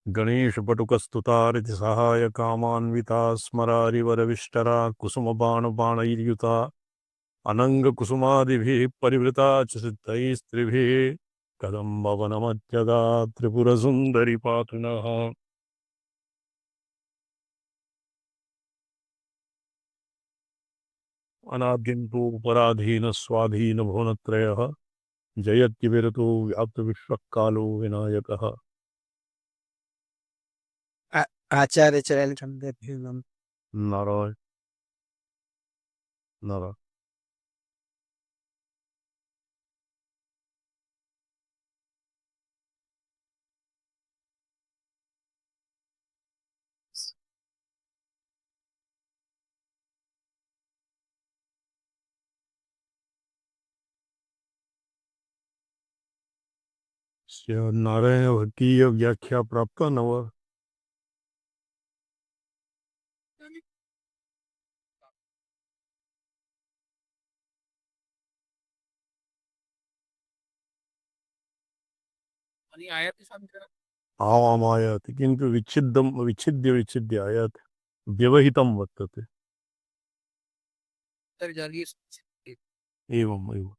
गणेशपटुकस्तुतारिति सहाय कामान्विता स्मरारिवरविष्टरा कुसुमबाणबाणैर्युता अनङ्गकुसुमादिभिः परिवृता च सिद्धैस्त्रिभिः कदम्बवनमध्यदा त्रिपुरसुन्दरि पातु नः। अनाद्यन्तु पराधीनस्वाधीनभुवनत्रयः जयत्यविरतो व्याप्तविश्वकालो विनायकः। आचार्य चरण नारायण नारायण। नारायण भक्तीय व्याख्या प्राप्त नव। आवामायाति किन्तु विच्छिद्दं विच्छिद्य विच्छिद्य आयाति व्यवहितं वर्तते। एवम् एवं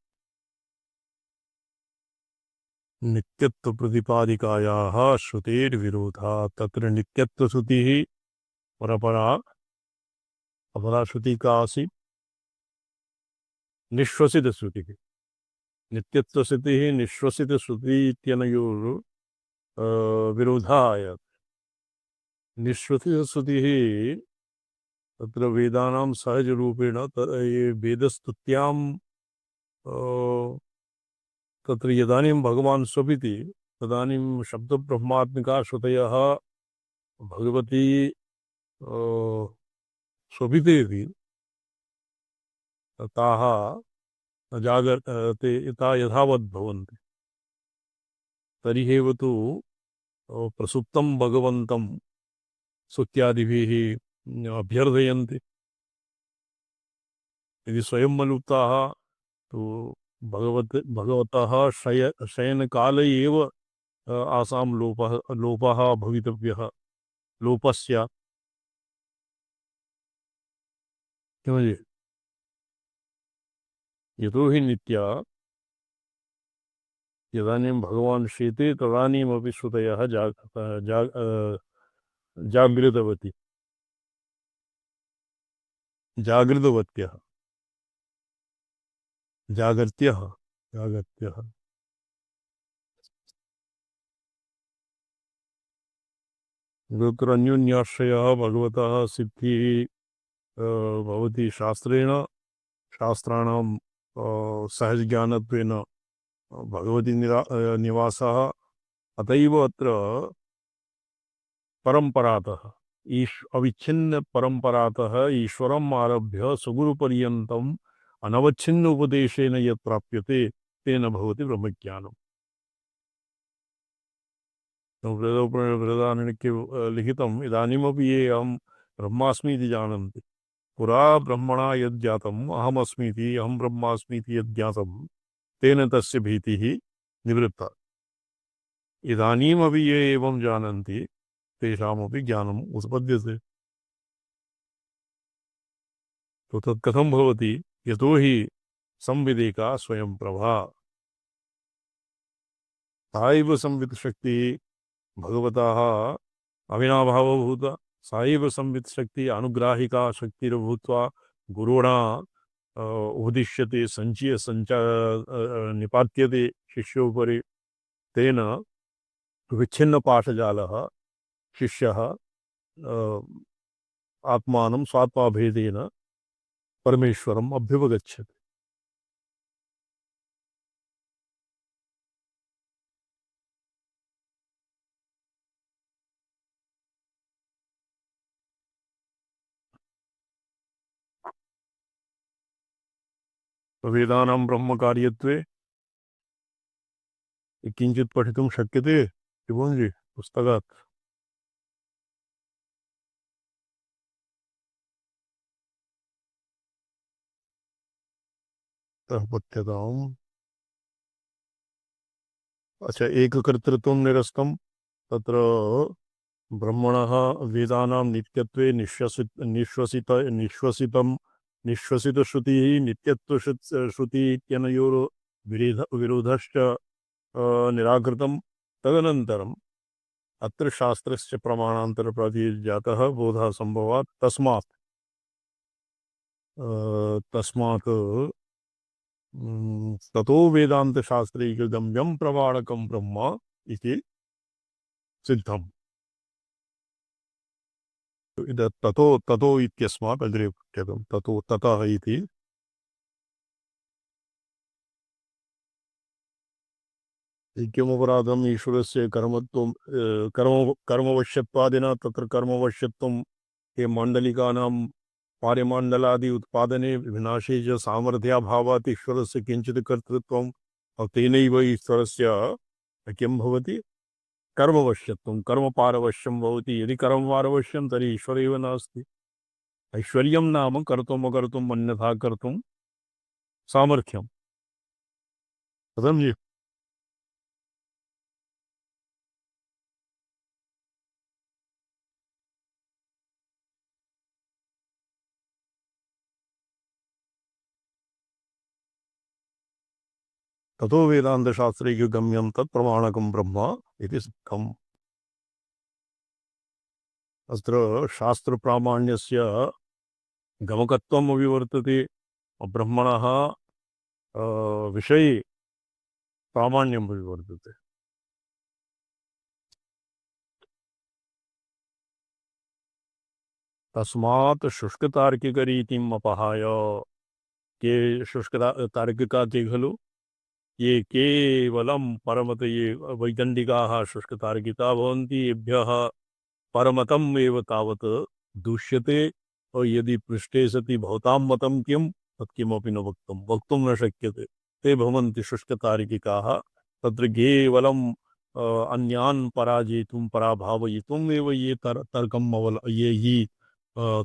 नित्यत्वप्रतिपादिकायाः श्रुतेर्विरोधः तत्र नित्यत्वश्रुतिः परपरा अपरा श्रुति का आसीत् निश्वसितश्रुतिः। नित्यत्वश्रुतिः निश्वसितश्रुति इत्यनयोः विरोधः आयाति। निश्वसितश्रुतिः तत्र वेदानां सहजरूपेण ये वेदस्तुत्यां तत्र यदानीं भगवान् स्वपिति तदानीं शब्दब्रह्मात्मिका श्रुतयः भगवती स्वपितेति ताः जागर्ते ता यथावत् भवन्ति। तर्हि तु प्रसुप्तं भगवन्तं स्तुत्यादिभिः अभ्यर्थयन्ति। यदि स्वयं मलुप्ताः तो भगवतः शयनकाले एव आसां लोपः भवितव्यः लोपस्य। किमपि यतो हि नित्या यदानीं भगवान् शेते तदानीमपि श्रुतयः जागृतवत्यः जागर्त्यः तत्र अन्योन्याश्रयः भगवतः सिद्धिः भवति शास्त्राणां सहजज्ञानत्वेन भगवती निवासः। अतएव अत्र परम्परातः अविच्छिन्न परम्परातः ईश्वरम् आरभ्य सुगुरुपर्यन्तम् अनवच्छिन्न उपदेशेन यत् प्राप्यते तेन भवति ब्रह्मज्ञानम्। बृहदारण्यके लिखितम् इदानीमपि ये अहं ब्रह्मास्मि इति जानन्ति पुरा ब्रह्मणा यज्ञातम् अहमस्मीति अहं ब्रह्मास्मीति यज्ञातं तेन तस्य भीतिः निवृत्ता। इदानीमपि ये एवं जानन्ति तेषामपि ज्ञानम् उत्पद्यते। तो तत् कथं भवति यतो हि संविदेका स्वयं प्रभा सा एव संवित् शक्तिः भगवतः अविनाभावभूता सा एव संवित् शक्तिः अनुग्राहिका शक्तिर्भूत्वा गुरुणा उपदिश्यते निपात्यते शिष्योपरि। तेन विच्छिन्नपाठजालः शिष्यः आत्मानं स्वात्माभेदेन परमेश्वरम् अभ्युपगच्छति। वेदानां ब्रह्मकार्यत्वे किञ्चित् पठितुं शक्यते शिवोंजि पुस्तकात्। पठ्यताम्। अच्छा एककर्तृत्वं निरस्तं तत्र ब्रह्मणः वेदानां नित्यत्वे निश्वसितश्रुतिः नित्यत्वश्रुतिः इत्यनयोः विरोधश्च निराकृतं। तदनन्तरम् अत्र शास्त्रस्य प्रमाणान्तरप्रातिजातः बोधः सम्भवात् तस्मात् ततो वेदान्तशास्त्रैकगम्यं प्रमाणकं ब्रह्म इति सिद्धम्। ततो ततो इत्यस्मात् अग्रे पठ्यते ततो ततः इति किमपराधम् ईश्वरस्य कर्मवश्यत्वादिना तत्र कर्मवश्यत्वं ये माण्डलिकानां पारिमाण्डलादि उत्पादने विनाशे च सामर्थ्याभावात् ईश्वरस्य किञ्चित् कर्तृत्वं तेनैव ईश्वरस्य किं भवति कर्मवश्यत्वं कर्मपारवश्यं भवति। यदि कर्मपारवश्यं तर्हि ईश्वर एव नास्ति। ऐश्वर्यं नाम कर्तुम् अन्यथा कर्तुं सामर्थ्यं। समझे? ततो वेदान्तशास्त्रैकगम्यं तत् प्रमाणकं ब्रह्म इति सिद्धम्। अत्र शास्त्रप्रामाण्यस्य गमकत्वम् अपि वर्तते। ब्रह्मणः विषये प्रामाण्यम् अपि वर्तते। तस्मात् शुष्कतार्किकरीतिम् अपहाय के शुष्कतार्किका ते खलु ये केवलं परमत ये वैदण्डिकाः शुष्कतार्किका भवन्ति येभ्यः परमतम् एव तावत् दुष्यते। और यदि पृष्ठे सति भवतां मतं किं तत्किमपि न वक्तुं न शक्यते। ते भवन्ति शुष्कतार्किकाः। तत्र केवलं अन्यान् पराजेतुं पराभावयितुम् एव ये तर्कम् ये हि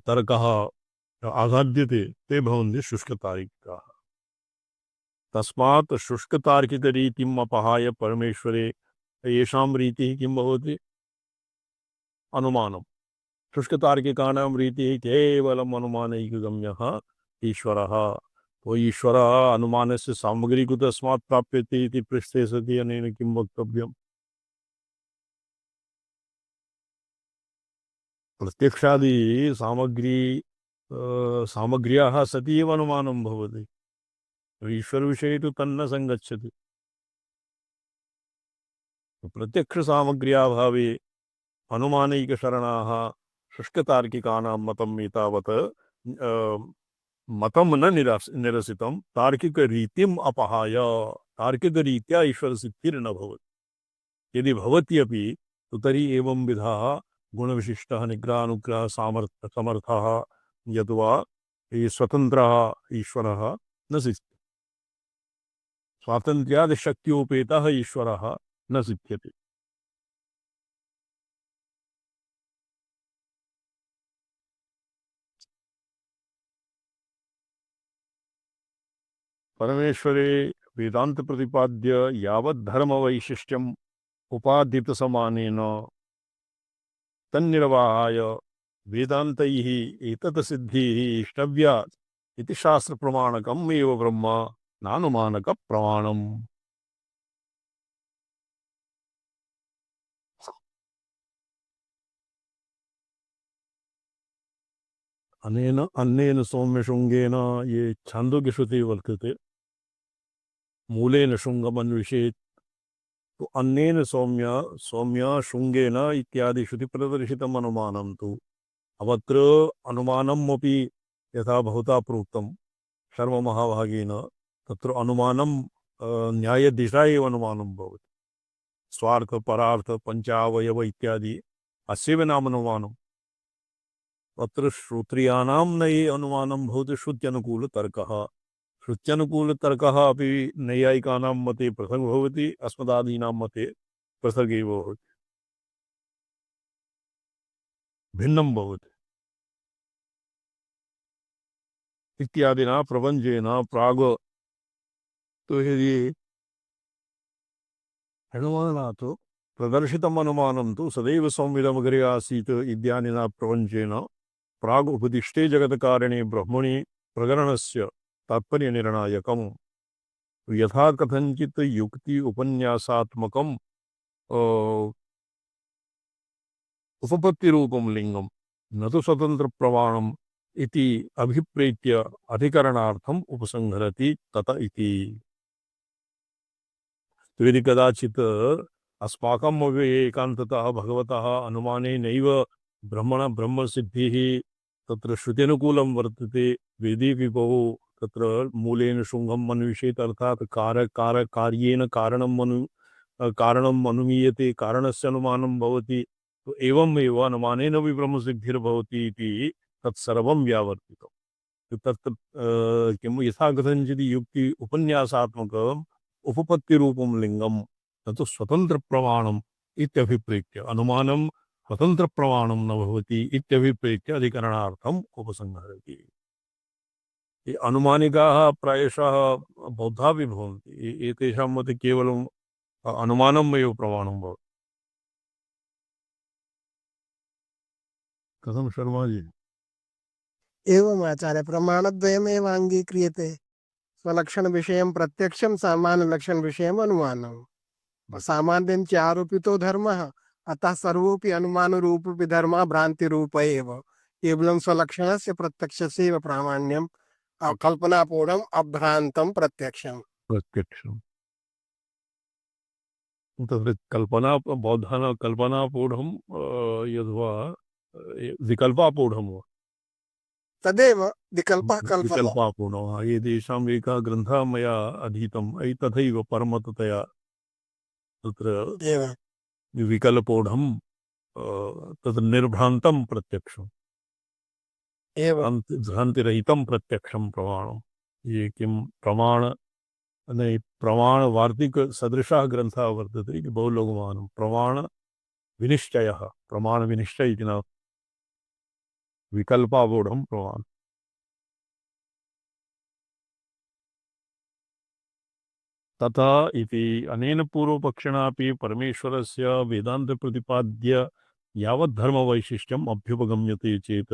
तर्कः आसाद्यते ते भवन्ति शुष्कतार्किकाः। तस्मात् शुष्कतार्किकरीतिम् अपहाय परमेश्वरे येषां रीतिः किं भवति अनुमानम्। शुष्कतार्किकाणां रीतिः केवलम् अनुमानैकगम्यः ईश्वरः। तो ईश्वरः अनुमानस्य सामग्री कुतस्मात् प्राप्यते इति पृष्टे सति अनेन किं वक्तव्यम्। प्रत्यक्षादि सामग्री सामग्र्याः सति एव अनुमानं भवति। ईश्वरविषये तु तन्न सङ्गच्छति। प्रत्यक्षसामग्र्याभावे अनुमानैकशरणाः शुष्कतार्किकानां मतं एतावत् मतं न निरसितं तार्किकरीतिम् अपहाय तार्किकरीत्या ईश्वरसिद्धिर्न भवति। यदि भवत्यपि तो तर्हि एवं विधाः गुणविशिष्टः निग्रहानुग्रहः समर्थः यद्वा ये स्वतन्त्रः ईश्वरः न सिद्ध्यति। स्वातन्त्र्यादिशक्त्योपेतः ईश्वरः न सिद्ध्यति। परमेश्वरे वेदांत प्रतिपाद्य यावत् धर्म वैशिष्ट्यम् उपादित समानेन तन्निर्वाहाय वेदान्तैः एतत् सिद्धिः इष्टव्या इति शास्त्र प्रमाणकम् एव ब्रह्म नानुमानक प्रमाणम्। अन्नेन सौम्यशृंगेन ये छान्दोग्यश्रुतिः वर्तते मूलेन शृंगमन्विषेत्। तो अन्नेन सौम्य शृंगेन इत्यादि श्रुति प्रदर्शितम् अनुमानं तु अवत्र अनुमानमपि यथा भवता प्रोक्तं शर्ममहाभागेन तत्र अनुमानं न्यायदिशा एव अनुमानं भवति। स्वार्थ परार्थ पंचावयव इत्यादि अस्यैव नाम अनुमानम्। तत्र श्रोत्रियाणां न ये अनुमानं भवति श्रुत्यनुकूलतर्कः। श्रुत्यनुकूलतर्कः अपि नैयायिकानां मते पृथक् भवति अस्मदादीनां मते पृथक् एव भवति भिन्नं भवति इत्यादिना प्रपञ्चेन प्राग्। तो यदि अनुमानात् प्रदर्शितम् अनुमानं तु सदैव संविदमग्रे आसीत् इत्यादिना प्रपञ्चेन प्रागुपदिष्टे जगत्कारणे ब्रह्मणि प्रकरणस्य तात्पर्यनिर्णायकम् यथा कथञ्चित् युक्ति उपन्यासात्मकम् उपपत्तिरूपं लिङ्गं न तु स्वतन्त्रप्रमाणम् इति अभिप्रेत्य अधिकरणार्थम् उपसंहरति तत इति। यदि कदाचित् अस्माकम् एकान्ततः भगवतः अनुमानेनैव ब्रह्मसिद्धिः तत्र श्रुत्यनुकूलं वर्तते वेदे विभो तत्र मूलेन शुंभम् अन्विषेत् अर्थात् कार्येन कारणम् अनुमीयते कारणस्य अनुमानं भवति तो एवमेव अनुमानेन भी ब्रह्मसिद्धिर्भवति इति तत्सर्वं व्यावर्तितम्। तत्र किं यथा कथञ्चित् युक्ति उपन्यासात्मकम् उपपत्तिरूपं लिङ्गं न तु स्वतन्त्रप्रमाणम् इत्यभिप्रेत्य अनुमानं स्वतन्त्रप्रमाणं न भवति इत्यभिप्रेत्य अधिकरणार्थम् उपसंहरति। ये अनुमानिकाः प्रायशः बौद्धाः अपि भवन्ति एतेषां मते केवलम् अनुमानम् एव प्रमाणं भवति। कथं शर्माजी? एवम् आचार्य, प्रमाणद्वयमेव अङ्गीक्रियते। स्वलक्षणविषयं प्रत्यक्षं, सामान्यलक्षणविषयम् अनुमानम्। सामान्यं च आरोपितो धर्मः, अतः सर्वोऽपि अनुमानरूपोऽपि धर्मः भ्रान्तिरूप एव। केवलं स्वलक्षणस्य प्रत्यक्षस्यैव प्रामाण्यं, कल्पनापूर्णम् अभ्रान्तं प्रत्यक्षम्। तत्र कल्पना बौद्धानां कल्पनापूर्णं यद्वा विकल्पापूर्णं वा तदेव विकल्पः कल्पः। विकल्पापूर्णः एतेषाम् एकः ग्रन्थः मया अधीतम् तथैव परमतया तत्र विकल्पोढं तत्र निर्भ्रान्तं प्रत्यक्षम् भ्रान्तिरहितं प्रत्यक्षं प्रमाणम्। ये किं प्रमाणवार्तिक सदृशः ग्रन्थः वर्तते इति बहु लघुमानं प्रमाणविनिश्चयः प्रमाणविनिश्चय इति न विकल्पावूढं प्रमाणम्। तथा इति अनेन पूर्वपक्षिणापि परमेश्वरस्य वेदान्तप्रतिपाद्य यावत् धर्मवैशिष्ट्यम् अभ्युपगम्यते चेत्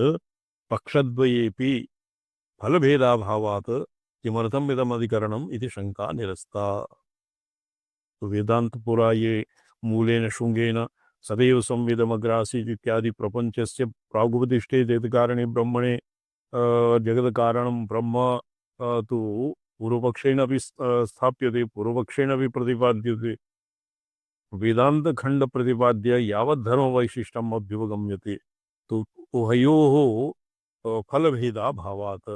पक्षद्वयेपि फलभेदाभावात् किमर्थम् इदमधिकरणम् इति शङ्का निरस्ता। वेदान्तपुरा ये मूलेन शुंगेन सदैव संविदमग्रासीत् इत्यादि प्रपञ्चस्य प्रागुपदिष्टे जगत्कारणे ब्रह्मणे जगत्कारणं ब्रह्म तु पूर्वपक्षेण अपि स्थाप्यते पूर्वपक्षेण अपि प्रतिपाद्यते। वेदान्तखण्ड प्रतिपाद्य यावत् धर्मवैशिष्ट्यम् अभ्युपगम्यते तो उभयोः फलभेदाभावात्।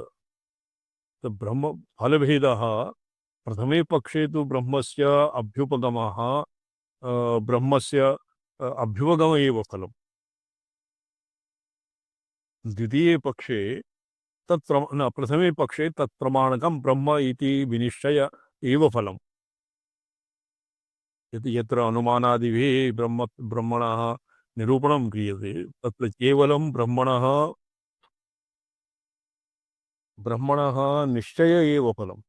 ब्रह्म फलभेदः प्रथमे पक्षे तु ब्रह्मस्य अभ्युपगमः ब्रह्मस्य अभ्युपगम एव फलम्। द्वितीये पक्षे प्रथमे पक्षे तत्प्रमाणकं ब्रह्म इति विनिश्चय एव फलम्। यत्र अनुमानादिभिः ब्रह्मणः निरूपणं क्रियते तत्र केवलं ब्रह्मणः निश्चय एव फलम्।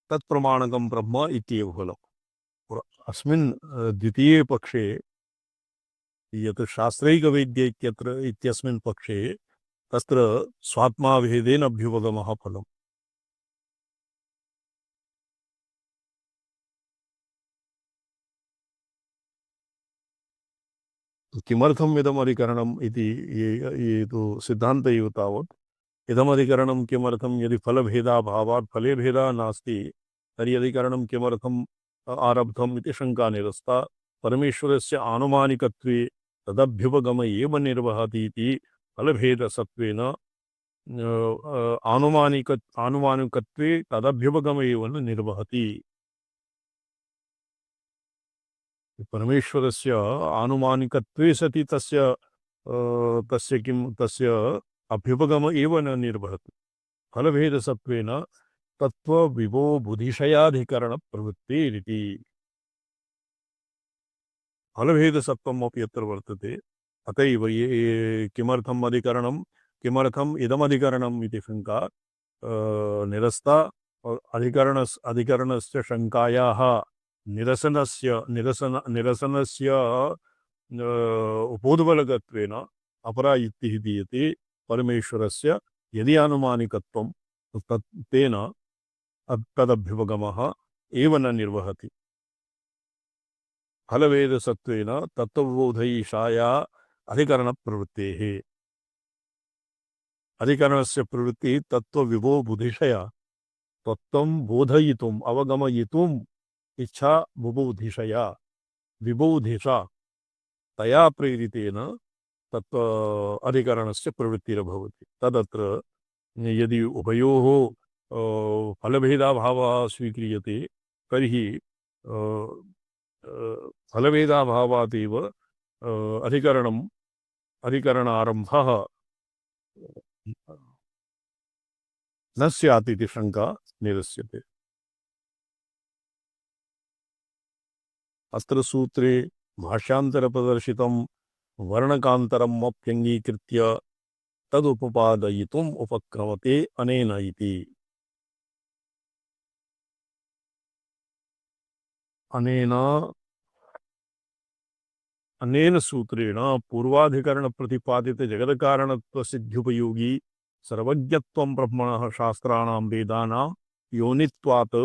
तत्प्रमाणकं ब्रह्म इत्येव फलम्। अस्मिन् द्वितीये पक्षे यत् शास्त्रैकवेद्य इत्यस्मिन् पक्षे तत्र स्वात्माभेदेन अभ्युपगमः फलम्। किमर्थम् इदमधिकरणम् इति ये तु सिद्धान्त एव तावत् इदमधिकरणं किमर्थं यदि फलभेदाभावात् फले भेदः नास्ति तर्हि अधिकरणं किमर्थम् आरब्धम् इति शङ्का निरस्ता। परमेश्वरस्य आनुमानिकत्वे तदभ्युपगम एव निर्वहति इति फलभेदसत्त्वेन आनुमानिकत्वे तदभ्युपगम एव न निर्वहति। परमेश्वरस्य आनुमानिकत्वे सति तस्य अभ्युपगम एव न निर्वहति। फलभेदसत्त्वेन तत्त्वविभो बुद्धिशयाधिकरणप्रवृत्तिरिति। फलभेदसत्त्वम् अपि यत्र वर्तते अतएव ये किमर्थम् अधिकरणं किमर्थम् इदमधिकरणम् इति शङ्का निरस्ता। अधिकरणस्य शङ्कायाः निरसनस्य उपोद्बलकत्वेन अपरा युक्तिः दीयते परमेश्वरस्य यदि आनुमानिकत्वं तेन तदभ्युपगमः एव न निर्वहति फलवेदसत्त्वेन तत्त्वबोधैषाया अधिकरणप्रवृत्तेः अधिकरणस्य प्रवृत्तिः तत्त्वविबोधुधिषया तत्त्वं बोधयितुम् अवगमयितुम् इच्छा बुबुधिषया विबोधिषा तया प्रेरितेन तत्त्व अधिकरणस्य प्रवृत्तिर्भवति तदत्र यदि उभयोः फलभेदाभावः स्वीक्रियते तर्हि फलभेदाभावादेव अधिकरणारम्भः न स्यात् इति शङ्का निरस्यते अत्र सूत्रे भाष्यान्तरप्रदर्शितं वर्णकान्तरम् अप्यङ्गीकृत्य तदुपपादयितुम् उपक्रमते अनेन इति अनेन सूत्रेण पूर्वाधिकरणप्रतिपादित जगत्कारणत्वसिद्ध्युपयोगी सर्वज्ञत्वं ब्रह्मणः शास्त्राणां वेदानां योनित्वात्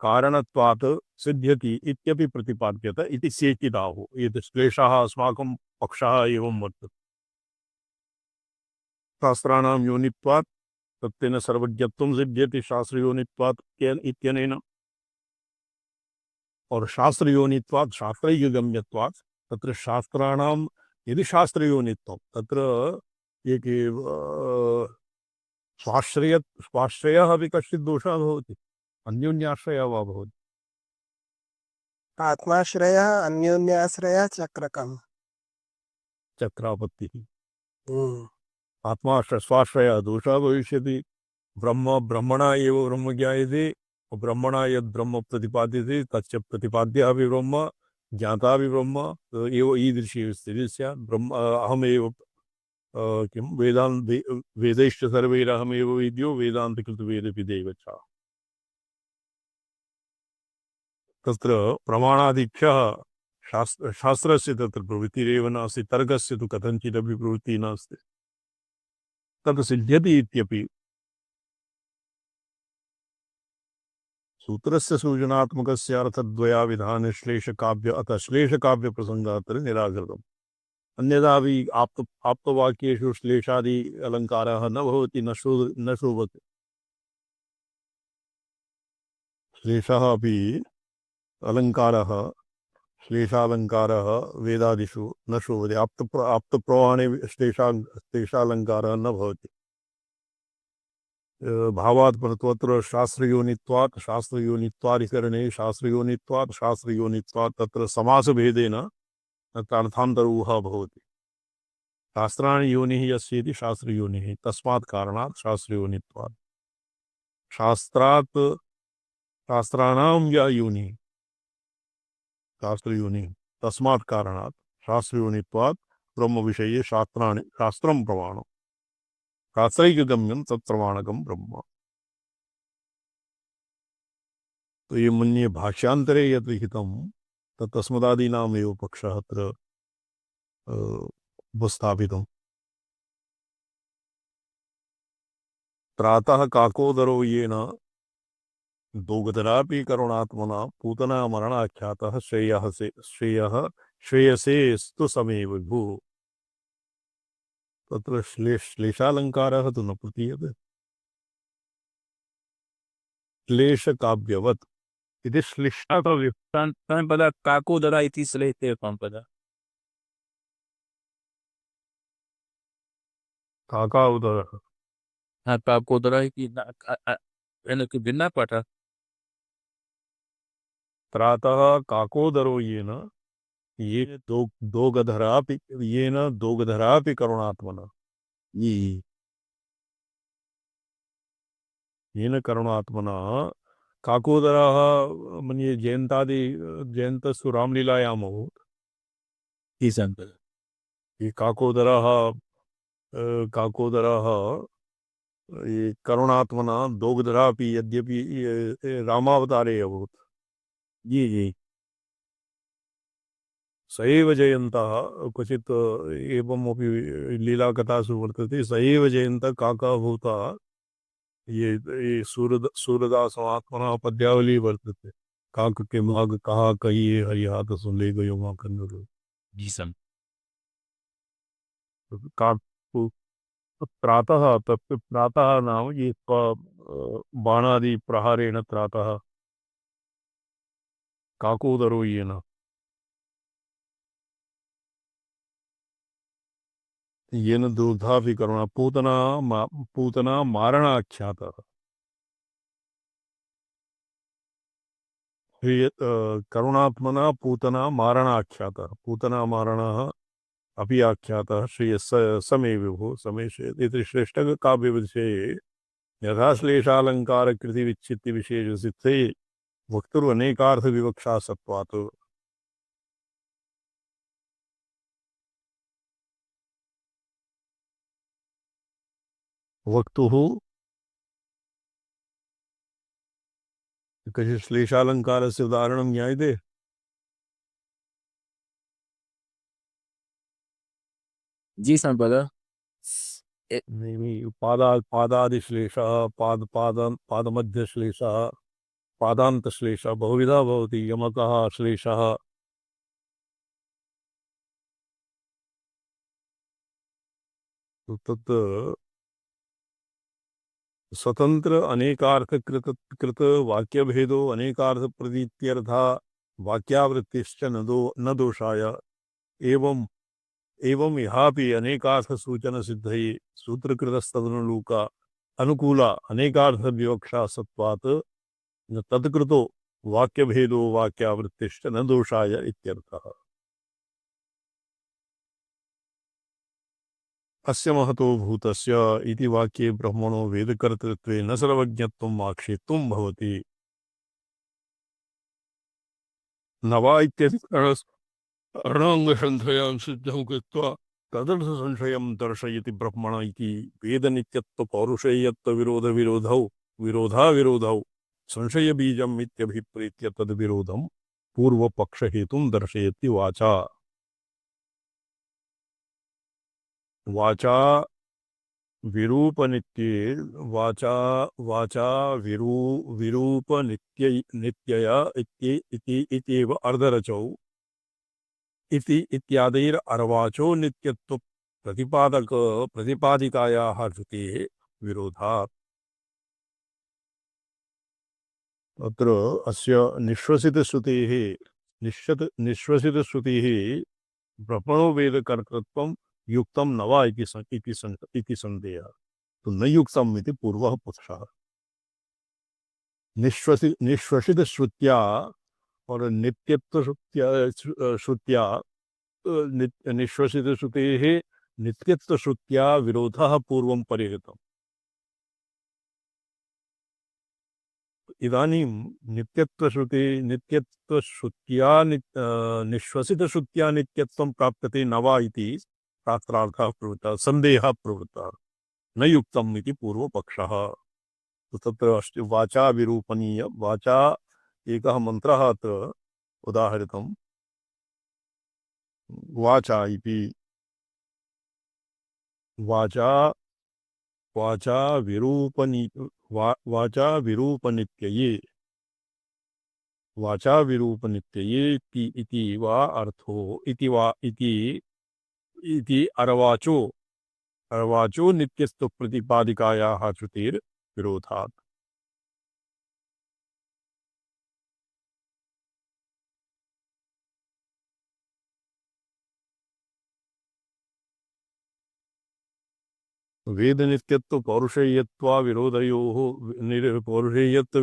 कारणत्वात् सिद्ध्यति इत्यपि प्रतिपाद्यत इति सेचिदाहुः एतत् श्लेषः अस्माकं पक्षः एवं वर्तते शास्त्राणां योनित्वात् तत्तेन सर्वज्ञत्वं सिद्ध्यति शास्त्रयोनित्वात् इत्यनेन और शास्त्रयोनित्वात् शास्त्रैकगम्यत्वात् तत्र शास्त्राणां यदि शास्त्रयोनित्वं तत्र एक स्वाश्रयः अपि कश्चित् दोषः भवति अन्योन्याश्रयः वा भवति आत्माश्रयः अन्योन्याश्रयः चक्रकम् चक्रापत्तिः आत्माश्रय दोषः भविष्यति ब्रह्मणा एव ब्रह्म ज्ञायते ब्रह्मणा यद् ब्रह्म प्रतिपाद्यते तच्च प्रतिपाद्यः ब्रह्म ज्ञाता ब्रह्म एव ईदृशी स्थितिः स्यात् ब्रह्म अहमेव किं वेदैश्च सर्वैरहमेव वेद्यो वेदान्तकृतवेदपि देवचा तत्र प्रमाणादिभ्यः शास्त्रस्य तत्र प्रवृत्तिरेव नास्ति तर्कस्य तु कथञ्चिदपि प्रवृत्तिः नास्ति तत् सिद्ध्यति इत्यपि सूत्रस्य सूचनात्मकस्य अर्थद्वयाविधान श्लेषकाव्य अतः श्लेषकाव्यप्रसङ्गात् निराकृतम् अन्यदापि आप्तवाक्येषु श्लेषादि अलङ्कारः न भवति न शोभते श्लेषः अपि अलङ्कारः श्लेषालङ्कारः वेदादिषु न शोभते आप्तप्रमाणे श्लेषालङ्कारः न भवति भावात् परत्वत्र शास्त्रयोनित्वात् शास्त्रयोनित्वाधिकरणे शास्त्रयोनित्वात् तत्र समासभेदेन तत्र अर्थान्तरऊहः भवति शास्त्राणि योनिः यस्येति शास्त्रयोनिः तस्मात् कारणात् शास्त्रयोनित्वात् शास्त्राणां या योनिः शास्त्रयोनिः तस्मात् कारणात् शास्त्रयोनित्वात् ब्रह्मविषये शास्त्रं प्रमाणम् शास्त्रैकगम्यं तत्प्रमाणकं ब्रह्म तो ये मन्ये भाष्यान्तरे यत् लिखितं तत् तस्मदादीनामेव पक्षः अत्र उपस्थापितम् प्रातः काकोदरो येन दोगतरापि करुणात्मना पूतना मरणाख्यातः श्रेयसेस्तु समे विभुः तत्र श्लेषालङ्कारः तु न प्रतीयते श्लेषकाव्यवत् इति पद काकोदरा इति श्लेषे पद काकाउदरः हाँ काकोदरा की भिन्न पाठ प्रातः काकोदरो येन दोगधरापि करुणात्मना येन करुणात्मना काकोदरः मन्ये जयन्तस्तु रामलीलायाम् अभूत् काकोदरः ये करुणात्मना दोगधरापि यद्यपि रामावतारे अभूत् जी स एव जयन्तः क्वचित् एवमपि लीलाकथासु वर्तते स एव जयन्तः काकाभूतः ये सूरदास महात्मनः पद्यावली वर्तते काक के माग कहा कहिए हरिहाथ सुन ले गयो माँ कन्नूर जी सर। काक प्रातः तत् प्रातः नाम ये बाणादि प्रहारेण प्रातः काकोदरो येन येन दुर्धापि करुणा पूतना मारणाख्यातः करुणात्मना पूतना मारणाख्यातः पूतना मारणः अपि आख्यातः श्री समे विभो समेश इति श्रेष्ठकाव्यविषये यथा श्लेषालङ्कारकृति विच्छित्ति विशेषसिद्धे वक्तुरनेकार्थविवक्षा सत्त्वात् वक्तुः कश्चित् श्लेषालङ्कारस्य उदाहरणं ज्ञायते जी सर ब्रदर। नहीं पादादिश्लेषः पादमध्यश्लेषः पादान्तश्लेषः बहुविधः भवति यमकः श्लेषः तत् स्वतंत्र अनेकार्थ कृत वाक्यभेदो अनेकार्थ प्रतीत्यर्था वाक्यावृत्तिश्च न दोषाय एवं एवं यहापि अनेकार्थ सूचन सिद्धये सूत्रकृतस्तदनुलूका अनुकूला अनेकार्थ विवक्षा सत्वात् न तत्कृतो वाक्यभेदो वाक्यावृत्तिश्च न दोषाय इत्यर्थः। अस्य महतो भूतस्य इति वाक्ये ब्रह्मणो वेदकर्तृत्वे न सर्वज्ञत्वम् आक्षेप्तुं भवति न वा अणाङ्गसंशयं सिद्धं कृत्वा तदर्थसंशयं दर्शयति ब्रह्मण इति वेदनित्यत्वपौरुषेयत्वविरोधविरोधौ संशयबीजम् इत्यभिप्रेत्य तद्विरोधं पूर्वपक्षहेतुं दर्शयति वाचा वाचा विरूपनित्ये वाचा विरूपनित्य नित्यया इत्येव अर्धरचौ इति इत्यादिर अर्वाचो नित्यत्व प्रतिपादिकायाः श्रुतेः विरोधात् अत्र अस्य निश्वसितश्रुतेः ब्रह्मणो वेदकर्तृत्वं युक्तं न वा इति संदेहः तो न युक्तम् इति पूर्वः पक्षः निश्वसित श्रुत्या और नित्यत्व श्रुत्या निश्वसित श्रुतेः नित्यत्व श्रुत्या विरोधः पूर्वं परिहृतम् इदानीं नित्यत्वश्रुत्या निश्वसित श्रुत्या नित्यत्वं प्राप्यते न वा इति शास्त्रार्थः प्रवृत्तः संदेहः प्रवृत्तः न युक्तम् इति पूर्वपक्षः तो तत्र अस्ति वाचा विरूपणीय वाचा एकः मन्त्रः अत्र उदाहरितं वाचा इति वाचा वाचा विरूपनित्यये वाचा विरूपनित्यये इति वा अर्थो इति अर्वाचो नित्यस्तु प्रतिपादिकायाः श्रुतेर् विरोधात् वेद नित्यत्व पौरुषेयत्वा विरोधयोः पौरुषेयत्व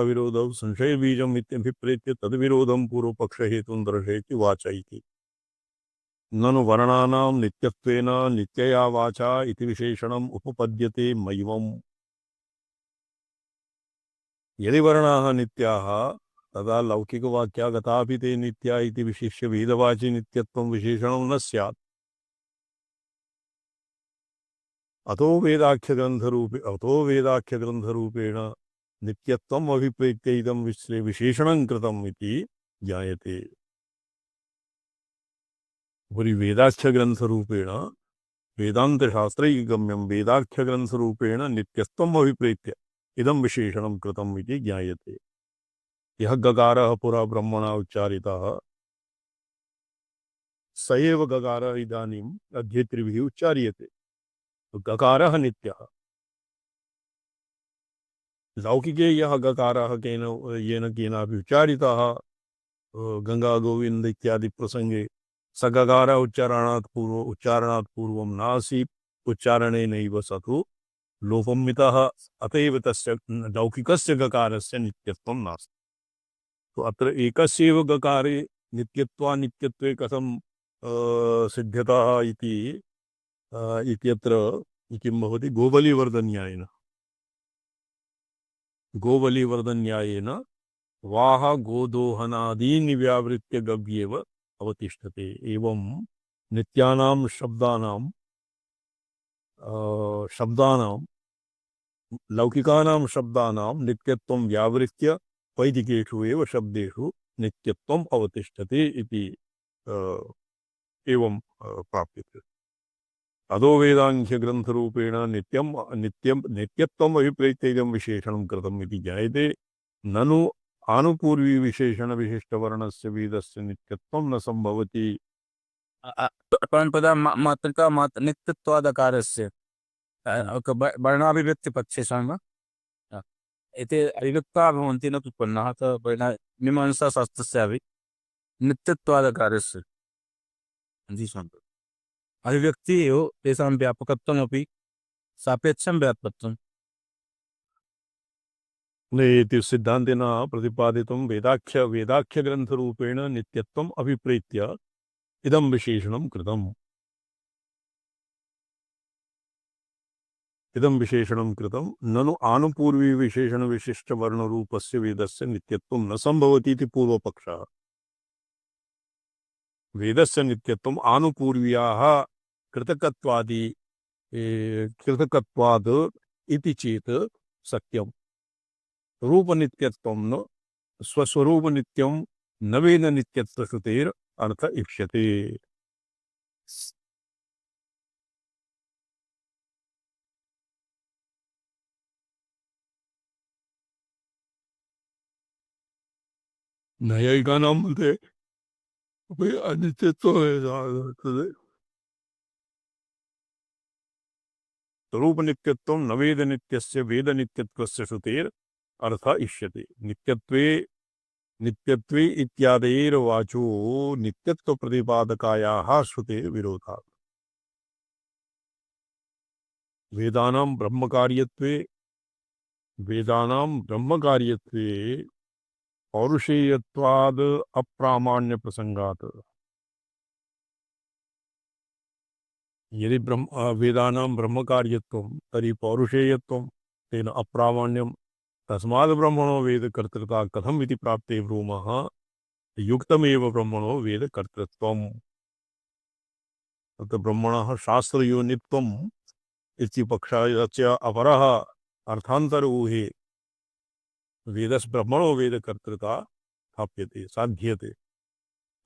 विरोधौ संशय बीजम् इत्यभिप्रेत्य तद्विरोधं पूर्वपक्षहेतुं दर्शयति वाचा इति ननु वर्णानां नित्यत्वेन नित्यया वाचा इति विशेषणम् उपपद्यते मैवम् यदि वर्णाः नित्याः तदा लौकिकवाक्यागतापि ते नित्या इति विशिष्य वेदवाचि नित्यत्वं विशेषणं न स्यात् अतो वेदाख्यग्रन्थरूपेण नित्यत्वम् अभिप्रेत्य इदं विशेषणं कृतम् इति ज्ञायते। उपरि वेदाख्यग्रन्थरूपेण वेदान्तशास्त्रैकगम्यं वेदाख्यग्रन्थरूपेण नित्यत्वम् अभिप्रेत्य इदं विशेषणं कृतम् इति ज्ञायते। यः गकारः पुरा ब्रह्मणा उच्चारितः स एव गकारः इदानीम् अध्येतृभिः उच्चार्यते। तो गकारः नित्यः। लौकिके यः गकारः येन केनापि उच्चारितः गंगा गोविंद इत्यादि प्रसंगे स गकार उच्चारणात् पूर्वं नासीत् उच्चारणेनैव स तु लोपमितः अतएव तस्य लौकिकस्य गकारस्य नित्यत्वं नास्ति। तो अत्र एकस्यैव गकारे नित्यत्वे कथं सिद्ध्यतः इति इत्यत्र किं भवति गोबलिवर्धन्यायेन वाह गोदोहनादीनि व्यावृत्य गव्येव अवतिष्ठते। एवं नित्यानां शब्दानां लौकिकानां शब्दानां नित्यत्वं व्यावृत्य वैदिकेषु एव शब्देषु नित्यत्वम् अवतिष्ठते इति एवं प्राप्यते। अदो वेदाङ्ख्यग्रन्थरूपेण नित्यत्वम् अभिप्रेत्य इदं विशेषणं कृतम् इति ज्ञायते। ननु आनुपूर्वी विशेषण विशिष्टवर्णस्य वेदस्य नित्यत्वं न संभवति। परम्पदा मातृका नित्यत्वादकारस्य वर्णाभिव्यक्तिपक्षे वा एते अभिव्यक्ता भवन्ति न उत्पन्नाः मीमांसाशास्त्रस्यापि नित्यत्वादकारस्य जी स्वामी अभिव्यक्ति एव तेषां व्यापकत्वमपि सापेक्षं व्यापकत्वम् इति सिद्धान्तेन प्रतिपादितं वेदाख्यग्रन्थरूपेण नित्यत्वम् अभिप्रेत्य इदं विशेषणं कृतम्। इदं विशेषणं कृतं ननु आनुपूर्वी विशेषण विशिष्ट वर्णरूपस्य वेदस्य नित्यत्वं न संभवति इति पूर्वपक्षः। वेदस्य नित्यत्वम् आनुपूर्व्याः कृतकत्वाद् इति चेत् सत्यम्। रूपनित्यत्वं न स्वस्वरूपनित्यं न वेद नित्यत्वश्रुतेर् अर्थ इष्यते। नैयायिकानां मते अनित्यत्वम् रूपनित्यत्वं न वेदनित्यस्य वेदनित्यत्वस्य श्रुतेर् अर्थ इष्यते। नित्यत्वे इत्यादेर्वाचो नित्यत्वप्रतिपादकायाः श्रुतेः विरोधात्। वेदानां ब्रह्मकार्यत्वे पौरुषेयत्वाद् अप्रामाण्य प्रसंगात्। यदि वेदानां ब्रह्मकार्यत्वं तर्हि पौरुषेयत्वं तेन अप्रामाण्यं तस्माद् ब्रह्मणो वेदकर्तृता कथम् इति प्राप्ते ब्रूमः युक्तमेव ब्रह्मणो वेदकर्तृत्वम्। तत्र ब्रह्मणः शास्त्रयोनित्वम् इति पक्षस्य अपरः अर्थान्तर ऊहे वेदस् ब्रह्मणो वेदकर्तृता स्थाप्यते साध्यते।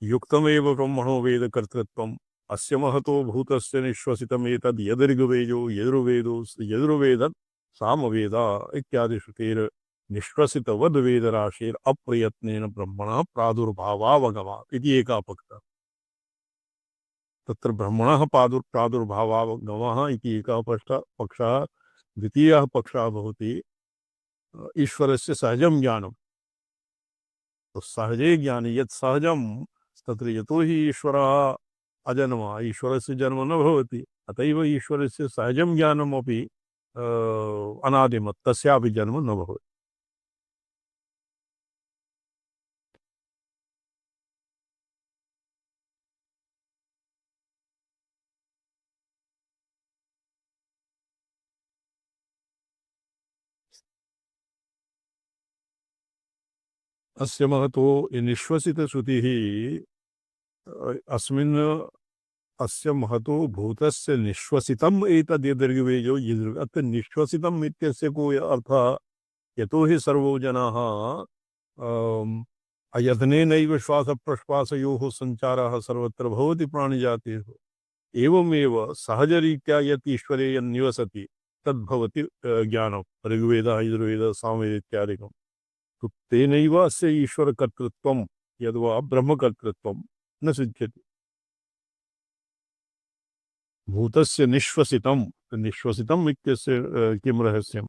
युक्तमेव ब्रह्मणो वेदकर्तृत्वम् अस्य महतो भूतस्य निश्वसितमेतद् यजुर्वेदः सामवेद इत्यादि श्रुतेर् निश्वसितवद् वेदराशेर् अप्रयत्नेन ब्रह्मणः प्रादुर्भावावगमात् इति एकः पक्षः। तत्र ब्रह्मणः प्रादुर्भावावगमः इति एकः पक्षः। द्वितीयः पक्षः भवति ईश्वरस्य सहजं ज्ञानं। तो सहजे ज्ञाने यत् सहजं तत्र यतो हि ईश्वरः अजन्मा ईश्वरस्य जन्म न भवति अतएव ईश्वरस्य सहजं ज्ञानमपि अनादिमत् तस्यापि जन्म न भवति। अस्य महतो निश्वसितश्रुतिः अस्मिन् अस्य महतो भूतस्य निश्वसितम् एतद् यदृग्वेदो अत्र निश्वसितम् इत्यस्य को अर्थः यतो हि सर्वो जनाः अयतनेनैव श्वासप्रश्वासयोः सञ्चारः सर्वत्र भवति प्राणिजातेषु। एवमेव सहजरीत्या यत् ईश्वरे यन्निवसति तद्भवति ज्ञानं। ऋग्वेदः यजुर्वेदः सामवेदः इत्यादिकं तो तेनैव अस्य ईश्वरकर्तृत्वं यद्वा ब्रह्मकर्तृत्वं न सिद्ध्यति। भूतस्य निश्वसितं, निश्वसितम् इत्यस्य किं रहस्यम्?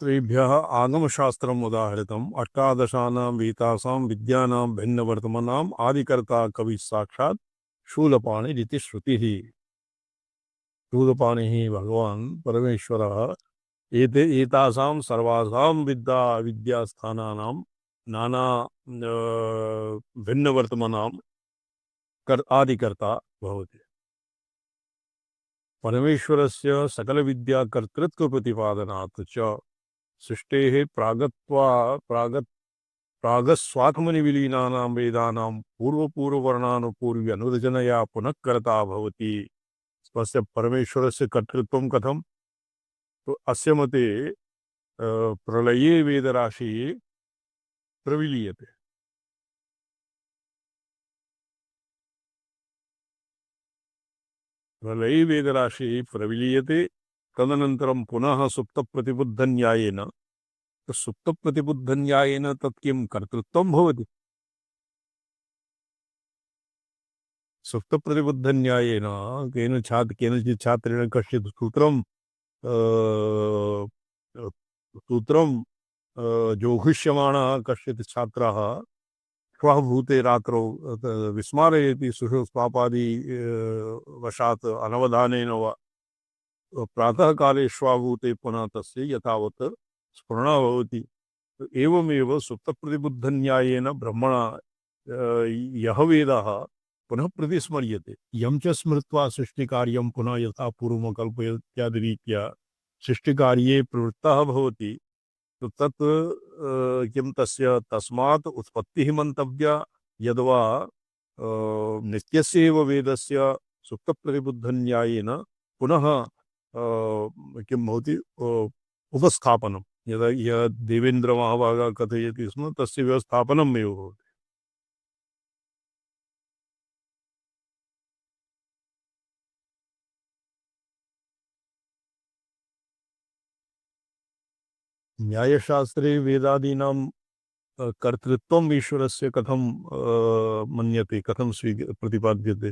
त्रिभ्यः आगमशास्त्रम् उदाहृतम्। अष्टादशानां वीतासां विद्यानां भिन्नवर्तमनाम् आदिकर्ता कविः साक्षात् शूलपाणिरिति श्रुतिः। शूलपाणिः भगवान् परमेश्वरः एतासां सर्वासां विद्यास्थानानां नाना भिन्नवर्तमनां आदिकर्ता भवति। परमेश्वरस्य सकलविद्याकर्तृत्वप्रतिपादनात् च सृष्टेः प्रागस्वात्मनि विलीनानां वेदानां पूर्वपूर्ववर्णानुपूर्व्य अनुरचनया पुनः कर्ता भवति। स्वस्य परमेश्वरस्य कर्तृत्वं कथं? तो अस्य मते प्रलये वेदराशि प्रविलीयते। प्रलये वेदराशि प्रविलीयते तदनन्तरं पुनः सुप्तप्रतिबुद्धन्यायेन, तो सुप्तप्रतिबुद्धन्यायेन तत् किं कर्तृत्वं भवति? सुप्तप्रतिबुद्धन्यायेन केनचित् छात्रेण कश्चित् सूत्रं जोघिष्यमाणः कश्चित् छात्रः श्वः भूते रात्रौ विस्मारयति सुषुप्त्वापादि वशात् अनवधानेन वा प्रातःकाले श्वाभूते पुनः तस्य यथावत् स्फुरणा भवति। एवमेव सुप्तप्रतिबुद्धन्यायेन ब्रह्मणा यः वेदः पुनः प्रतिस्मर्यते। यं च स्मृत्वा सृष्टिकार्यं पुनः यथा पूर्वं कल्पयत्यादिरीत्या सृष्टिकार्ये प्रवृत्तः भवति तो तत् किं तस्य तस्मात् उत्पत्तिः मन्तव्या यद्वा नित्यस्यैव वेदस्य सुप्तप्रतिबुद्धन्यायेन पुनः किं भवति उपस्थापनं। यदा यद् देवेन्द्रमहाभागः कथयति स्म तस्य व्यवस्थापनम् एव भवति। न्यायशास्त्रे वेदादीनां कर्तृत्वम् ईश्वरस्य कथं मन्यते, कथं प्रतिपाद्यते?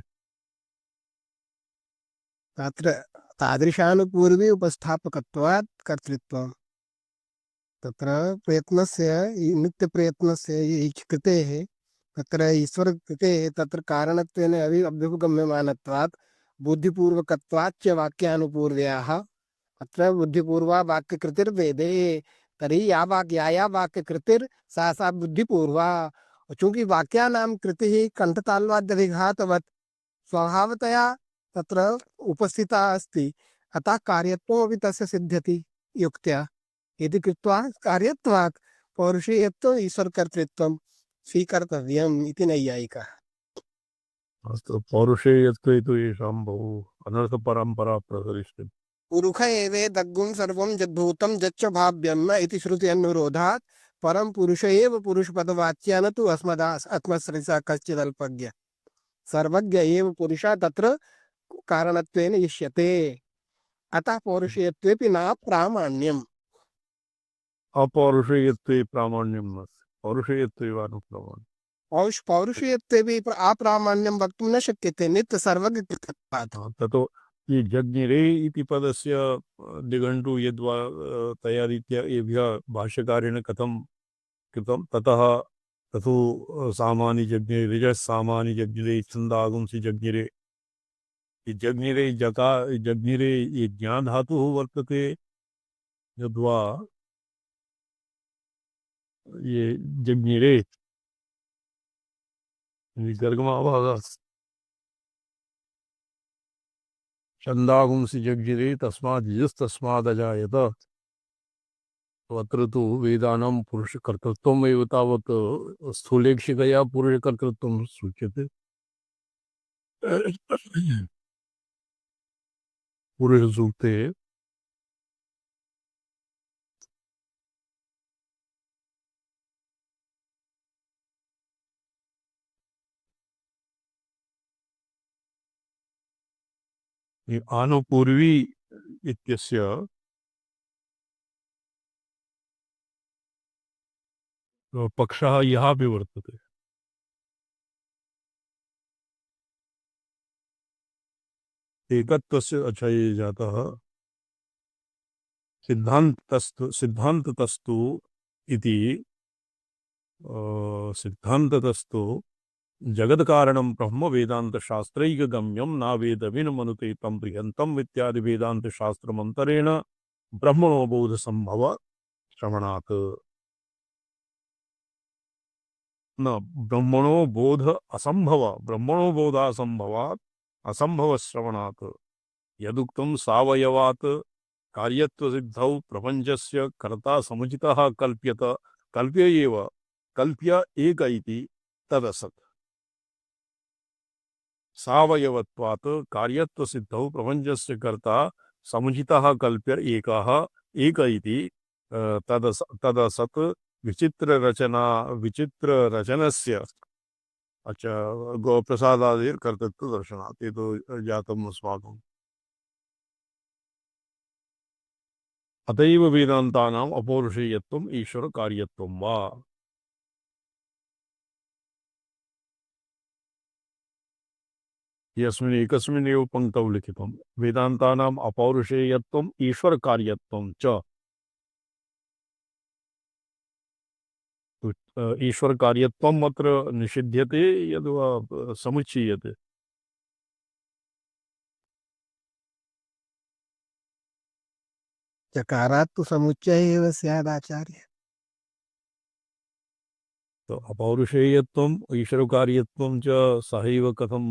तत्र तादृशानुपूर्वे उपस्थापकत्वात् कर्तृत्वम्। तत्र प्रयत्नस्य नित्यप्रयत्नस्य कृतेः तत्र ईश्वरकृतेः तत्र कारणत्वेन अभ्युपगम्यमानत्वात् बुद्धिपूर्वकत्वात् च वाक्यानुपूर्व्याः। अत्र बुद्धिपूर्वा वाक्यकृतिर्वेदे। तर्हि या वाक्यकृतिर् सा बुद्धिपूर्वा। चूँकि वाक्यानां कृतिः कण्ठताल्वाद्यभिघातवत् स्वभावतया तत्र उपस्थिता अस्ति, अतः कार्यत्वमपि तस्य सिद्ध्यति युक्त्या। इति कृत्वा कार्यत्वात् पौरुषेयत्वम् ईश्वरकर्तृत्वं स्वीकर्तव्यम् इति नैयायिकः। अस्तु, पौरुषेयत्वे तु येषां बहु अनर्थपरम्परा प्रसरिष्यति। पुरुष एवेदग्गुं सर्वं यद्भूतं यच्च भाव्यम् इति श्रुति अनुरोधात् परम पुरुष एव पुरुषपदवाच्या न तु आत्मश्रेयसः कश्चिदल्पज्ञः। सर्वज्ञ एव पुरुषः तत्र कारणत्वेन इष्यते। अतः पौरुषेयत्वेपि न प्रामाण्यम्। अपौरुषेयत्वे प्रामाण्यं नास्ति, पौरुषेयत्वे वा अनुप्रामाण्यम्। पौरुषेयत्वेपि अप्रामाण्यं वक्तुं न शक्यते नित्य सर्वज्ञत्वात्। ततो ये जज्ञिरे इति पदस्य निघण्टु यद्वा तया रीत्या एभ्यः भाष्यकारेण कथं कृतं ततः ततो सामानि जज्ञिरे ऋजः सामानि जज्ञिरे छन्दागुंसि जज्ञिरे। जज्ञिरे ये ज्ञान धातुः वर्तते यद्वा ये जज्ञिरे गर्गमाभागः छन्दागुंसि जज्ञिरे तस्मात् यस्तस्मादजायत। अत्र तु वेदानां पुरुषकर्तृत्वमेव तावत् स्थूलेक्षिकया पुरुषकर्तृत्वं सूच्यते। पुरुषसूक्ते आनुपूर्वी इत्यस्य पक्षः यः अपि वर्तते। एकत्वस्य अच्छा ये जातः सिद्धान्ततस्तु इति सिद्धान्ततस्तु जगत्कारणं ब्रह्म वेदान्तशास्त्रैकगम्यं न वेदविनमनुते तं बृहन्तम् इत्यादि वेदान्तशास्त्रमन्तरेण ब्रह्मणोबोधसम्भव श्रवणात् न ब्रह्मणो बोध असंभव ब्रह्मणो बोधासंभवात् असंभव श्रवणात् यदुक्तं सावयवात् कार्यत्वसिद्धौ प्रपञ्चस्य कर्ता समुचितः कल्प्यत कल्प्य एव कल्प्य एक इति तदसत् सावयवत्वात् कार्यत्वसिद्धौ प्रपञ्चस्य कर्ता समुचितः कल्प्य एकः एक इति तदसत् विचित्ररचनस्य अच्छा गोप्रसादादिर्कर्तृत्वदर्शनात् ये तो जातम् अस्माकम् अतएव वेदान्तानाम् अपौरुषेयत्वम् ईश्वरकार्यत्वं वा यस्मिन् एकस्मिन्नेव पङ्क्तौ लिखितं वेदान्तानाम् अपौरुषेयत्वम् ईश्वरकार्यत्वं च ईश्वरकार्यत्वम् अत्र निषिध्यते यद्वा समुच्चीयते चकारात् तु समुच्चय एव स्यादाचार्य। तो अपौरुषेयत्वम् ईश्वरकार्यत्वं च सहैव कथं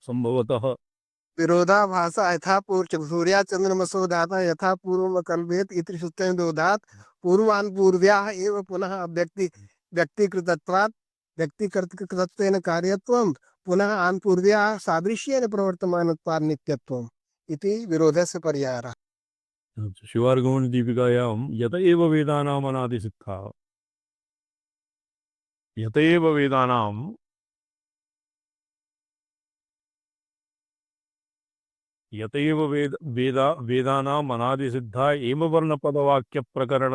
संभवतः विरोधाभासा यथा पूर्व सूर्या चंद्रमसो दाता यथा पूर्व कल्पेत इति सूत्रेण दोधात् पूर्वान् पूर्व्याः एव पुनः व्यक्तिकृतत्वात् व्यक्तिकृतत्वेन कार्यत्वं पुनः आन् पूर्व्याः सादृश्येन प्रवर्तमानत्वात् नित्यत्वम् इति विरोधस्य परिहारः। शिवार्गमणि दीपिकायां यत एव वेदानाम् अनादिसिद्धा यत एव वेदानाम् अनादिसिद्धा एव वर्णपदवाक्यप्रकरण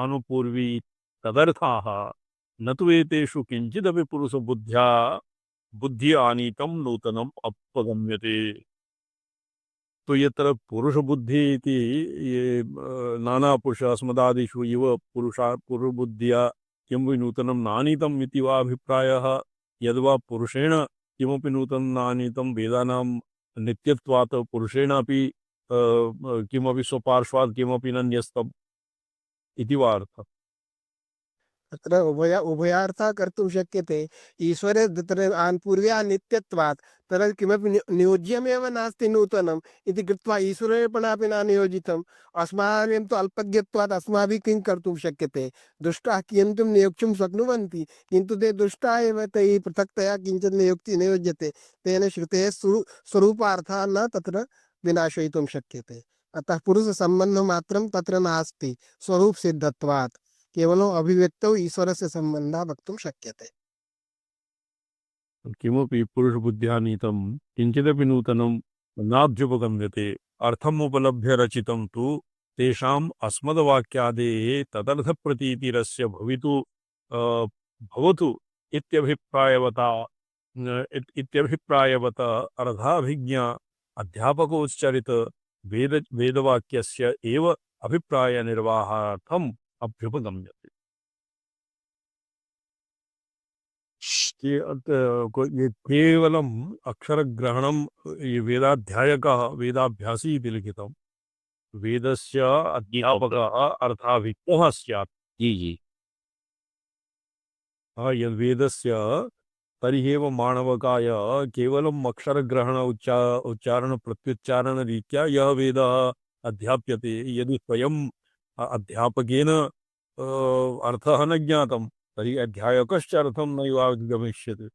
आनुपूर्वी तदर्थाः न तु एतेषु किञ्चिदपि बुद्धि आनीतं नूतनम् अपगम्यते। तो यत्र पुरुष बुद्धि इति ये नाना पुरुष अस्मदादिषु इव पुरुषबुद्ध्या किमपि नूतनं नानीतम् इति वा अभिप्रायः यद्वा पुरुषेण किमपि नूतनं नानीतं वेदानां नित्यत्वात् पुरुषेणापि किमपि स्वपार्श्वात् किमपि न न्यस्तम् इति वा अर्थः। तत्र उभयार्थः कर्तुं शक्यते। ईश्वरे तत्र पूर्व्या नित्यत्वात् तत्र किमपि नियोज्यमेव नास्ति नूतनम् इति कृत्वा ईश्वरेणापि न नियोजितम्। अस्माकं तु अल्पज्ञत्वात् अस्माभिः किं कर्तुं शक्यते। दुष्टाः कियन्तं नियोक्तुं शक्नुवन्ति किन्तु ते दुष्टाः एव तैः पृथक्तया किञ्चित् नियोज्यते तेन श्रुतेः स्वरूपार्थः न तत्र विनाशयितुं शक्यते। अतः पुरुषसम्बन्धमात्रं तत्र नास्ति स्वरूपसिद्धत्वात् केवलम् अभिव्यक्तौ ईश्वरस्य सम्बन्धः वक्तुं शक्यते। किमपि पुरुषबुद्ध्या नीतं किञ्चिदपि नूतनं नाभ्युपगम्यते अर्थम् उपलभ्य रचितं तु तेषाम् अस्मद्वाक्यादेः तदर्थप्रतीतिरस्य भवतु इत्यभिप्रायवत अर्धाभिज्ञा अध्यापकोच्चरित वेदवाक्यस्य एव अभिप्रायनिर्वाहार्थम् अभ्युपगम्यते। ये केवलम् अक्षरग्रहणं ये वेदाध्यायकः वेदाभ्यासी इति लिखितं वेदस्य अध्यापकः अर्थाभिज्ञः स्यात् जी जी यद्वेदस्य तर्हि एव माणवकाय केवलम् अक्षरग्रहण उच्चारण प्रत्युच्चारणरीत्या यः वेदः अध्याप्यते यदि स्वयं अध्यापकेन अर्थः न ज्ञातं तर्हि अध्यायकश्च अर्थं नैव गमिष्यति।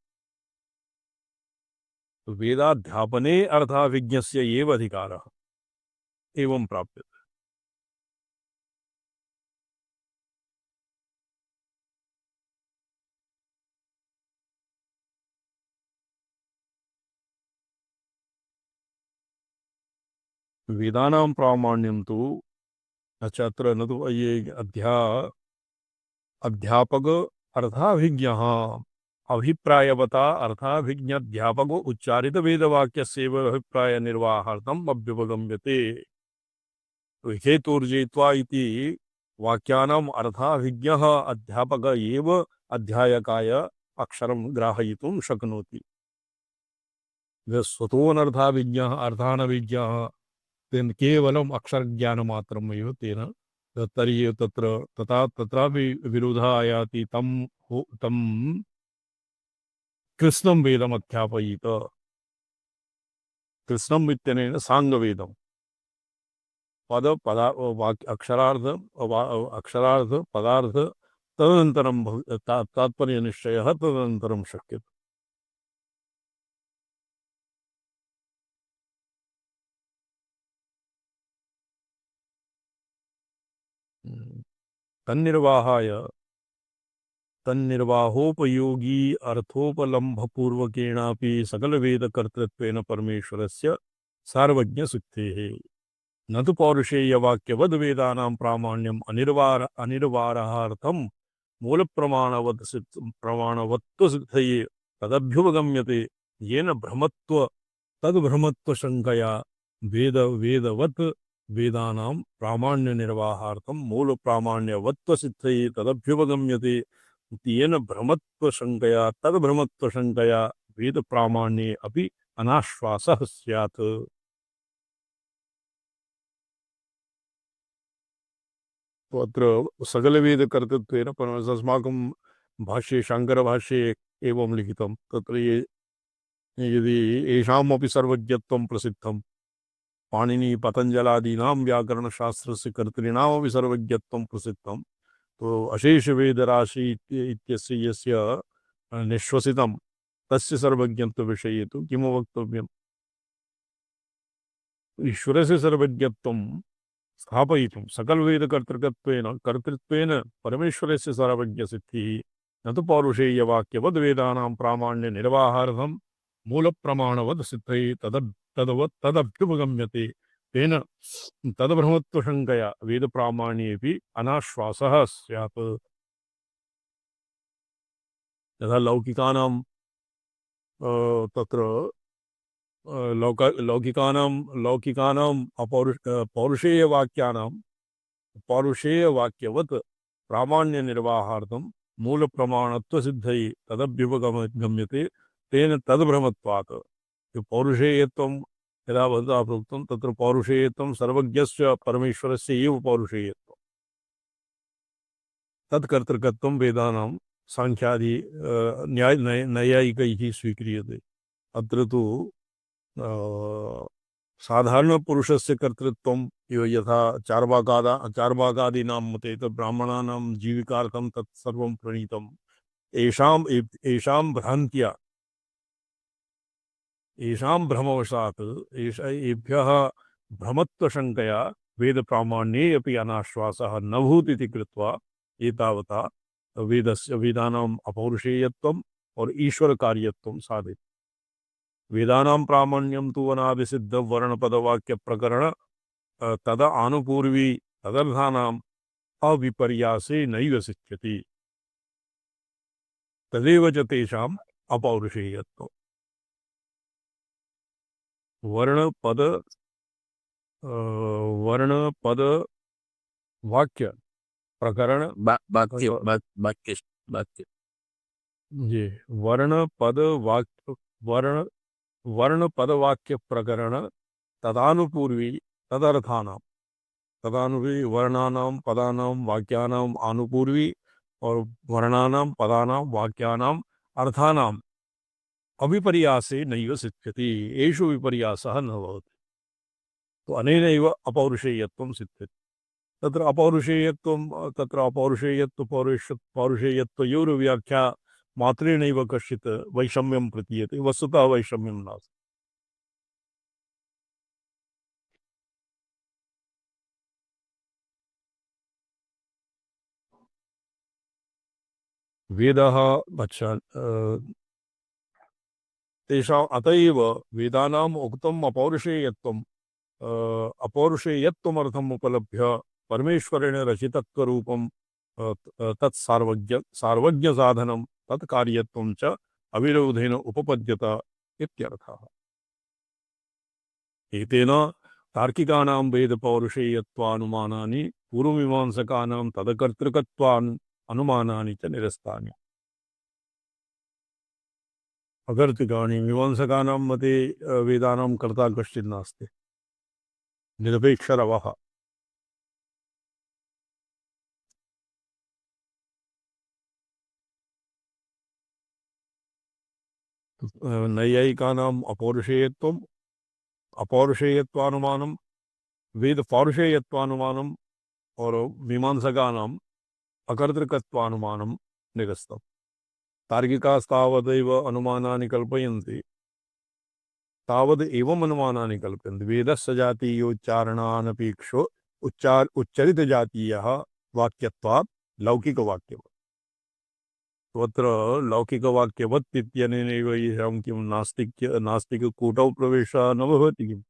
वेदाध्यापने अर्थाभिज्ञस्य एव अधिकारः एवं प्राप्यते। वेदानां प्रामाण्यं तु अच्छा अत्र न तु ये अध्यापक अर्थाभिज्ञः अभिप्रायवता अर्थाभिज्ञाध्यापको उच्चारित वेदवाक्यस्यैव अभिप्राय निर्वाहार्थम् अभ्युपगम्यते हेतुर्जयित्वा इति वाक्यानाम् अर्थाभिज्ञः अध्यापक एव अध्यायकाय अक्षरं ग्राहयितुं शक्नोति स्वतोऽनर्थाभिज्ञः अर्थानभिज्ञः तेन केवलम् अक्षरज्ञानमात्रमेव तेन तर्हि तत्र तत्रापि विरोधः आयाति तं कृत्स्नं वेदम् अध्यापयित कृत्स्नम् इत्यनेन साङ्गवेदम् अक्षरार्थ पदार्थ तदनन्तरं तात्पर्यनिश्चयः तदनन्तरं शक्यते तन्निर्वाहाय तन्निर्वाहोपयोगी अर्थोपलम्भपूर्वकेणापि सकलवेदकर्तृत्वेन परमेश्वरस्य सार्वज्ञसिद्धेः न तु पौरुषेयवाक्यवद् वेदानां प्रामाण्यम् अनिर्वारार्थं प्रमाणवत्त्वसिद्धये तदभ्युपगम्यते येन तद्भ्रमत्वशङ्कया वेदवत् वेदानां प्रामाण्यनिर्वाहार्थं मूलप्रामाण्यवत्त्वसिद्धये तदभ्युपगम्यते येन भ्रमत्वशङ्कया तद्भ्रमत्वशङ्कया वेदप्रामाण्ये अपि अनाश्वासः स्यात् अत्र सकलवेदकर्तृत्वेन अस्माकं भाष्ये शाङ्करभाष्ये एवं लिखितं तत्र यदि येषामपि सर्वज्ञत्वं प्रसिद्धं पाणिनि पतञ्जलादीनां व्याकरणशास्त्रस्य कर्तॄणामपि सर्वज्ञत्वं प्रसिद्धं तो अशेषवेदराशि इत्यस्य यस्य निश्वसितं तस्य सर्वज्ञत्वविषये तु किं वक्तव्यम् ईश्वरस्य सर्वज्ञत्वं स्थापयितुं कर्तृत्वेन परमेश्वरस्य सर्वज्ञसिद्धिः न तु पौरुषेयवाक्यवद् वेदानां प्रामाण्यनिर्वाहार्थं मूलप्रमाणवद् सिद्धये तदभ्युपगम्यते तेन तद्भ्रमत्वशङ्कया वेदप्रामाण्येऽपि अनाश्वासः स्यात् यथा लौकिकानां तत्र लौकिकानां पौरुषेयवाक्यवत् प्रामाण्यनिर्वाहार्थं मूलप्रमाणत्वसिद्धये तदभ्युपगम्यते तेन तद्भ्रमत्वात् पौरुषेयत्वं यदा भवता प्रोक्तं तत्र पौरुषेयत्वं सर्वज्ञस्य परमेश्वरस्य एव पौरुषेयत्वं तत्कर्तृकत्वं वेदानां साङ्ख्यादि नैयायिकैः स्वीक्रियते अत्र तु साधारणपुरुषस्य कर्तृत्वं यथा चार्वाकादीनां मते तत् ब्राह्मणानां जीविकार्थं तत् सर्वं प्रणीतम् येषां भ्रान्त्या येषां भ्रमवशात् एभ्यः भ्रमत्वशङ्कया वेदप्रामाण्ये अपि अनाश्वासः न भूतिति कृत्वा एतावता वेदानाम् अपौरुषेयत्वम् और ईश्वरकार्यत्वं साधितम् वेदानां प्रामाण्यं तु अनादिसिद्ध वर्णपदवाक्यप्रकरण तद आनुपूर्वी तदर्थानाम् अविपर्यासे नैव सिद्ध्यति तदेव च तेषाम् अपौरुषेयत्वम् वर्णपद वाक्य प्रकरण वाक्य ये वर्णपद वाक्य प्रकरण तदानुपूर्वी तदानुपूर्वी वर्णानां पदानां वाक्यानाम् आनुपूर्वी और वर्णानां पदानां वाक्यानाम् अर्थानाम् अविपर्यासे नैव सिद्ध्यति एषु विपर्यासः न भवति तो अनेनैव अपौरुषेयत्वं सिद्ध्यति तत्र पौरुषेयत्वयोर्व्याख्या मात्रेणैव कश्चित् वैषम्यं प्रतीयते वस्तुतः वैषम्यं नास्ति वेदः अच्छा तेषाम् अत एव वेदानाम् उक्तम् अपौरुषेयत्वं अपौरुषेयत्वमर्थम् उपलभ्य परमेश्वरेण रचितत्वरूपं तत् सार्वज्ञ साधनं तत् कार्यत्वं च अविरोधेन उपपद्यत इत्यर्थः। एतेन तार्किकानां वेदपौरुषेयत्वानुमानानि पूर्वमीमांसकानां तदकर्तृकत्वान् अनुमानानि च निरस्तानि। अकर्तृकाणि मीमांसकानां मते वेदानां कर्ता कश्चित् नास्ति, निरपेक्षरवः। नैयायिकानाम् अपौरुषेयत्वानुमानं, वेद पौरुषेयत्वानुमानं और मीमांसकानाम् अकर्तृकत्वानुमानं निरस्तम्। तार्किकास्तावदेव अनुमानानि कल्पयन्ति, तावद् एवम् अनुमानानि कल्पयन्ति। वेदस्य जातीयोच्चारणानपेक्षो उच्चरितजातीयः वाक्यत्वात् लौकिकवाक्यवत्। तत्र लौकिकवाक्यवत् इत्यनेनैव येषां किं नास्तिककूटौ प्रवेशः न भवति किम्?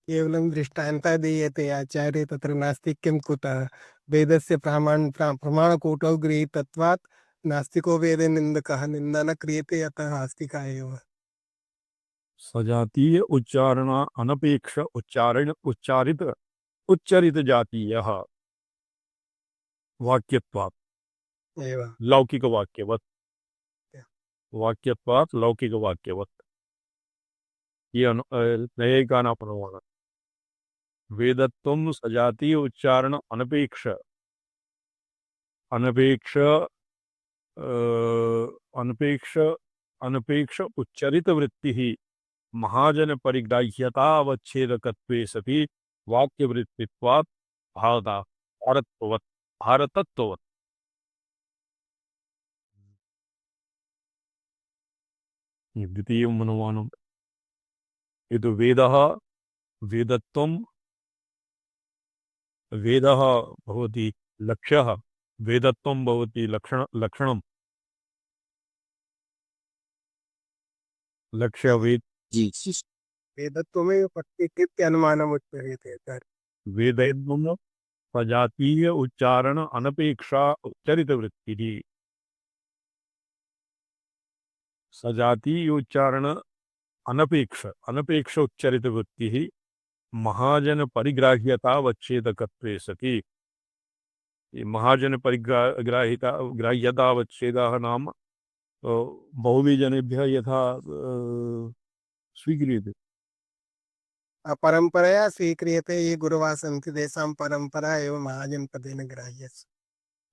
केवलं दृष्टान्तः दीयते आचार्य, तत्र नास्तिक्यं कुतः? वेदस्य प्रमाणकूटौ गृहीतत्वात् नास्तिको वेदे निन्दकः, निन्दा न क्रियते, अतः आस्तिकः एव। सजातीय उच्चारण अनपेक्ष उच्चरित जातीयः वाक्यत्वात् एव लौकिकवाक्यवत्। वाक्यत्वात् लौकिकवाक्यवत् ये नैयायिकानाम् अनुमानः। वेदत्वं सजातीय उच्चारण अनपेक्ष अनपेक्ष अनपेक्ष अनपेक्ष उच्चरित वृत्तिः महाजन परिग्राह्यतावच्छेदकत्वे सति वाक्यवृत्तित्वात् भारतत्ववत्। द्वितीयम् अनुमानम्। यद् वेदः वेदत्वं वेदः भवति लक्ष्यः, वेदत्वं भवति लक्षणं। लक्ष्यवेद वेदत्वमेव प्रत्येकस्य अनुमानम् उच्यते। वेदैत्वं सजातीय उच्चारण अनपेक्षा उच्चरित वृत्तिः। सजातीय उच्चारण अनपेक्ष उच्चरित वृत्तिः महाजन परिग्राह्यतावच्छेदकत्वे सति। महाजन परिग्राह्यतावच्छेदः नाम बहुभिः जनेभ्यः यथा स्वीक्रियते। परम्परया स्वीक्रियते, ये गुरवः सन्ति तेषां परम्परा एव महाजनपदेन ग्राह्यते।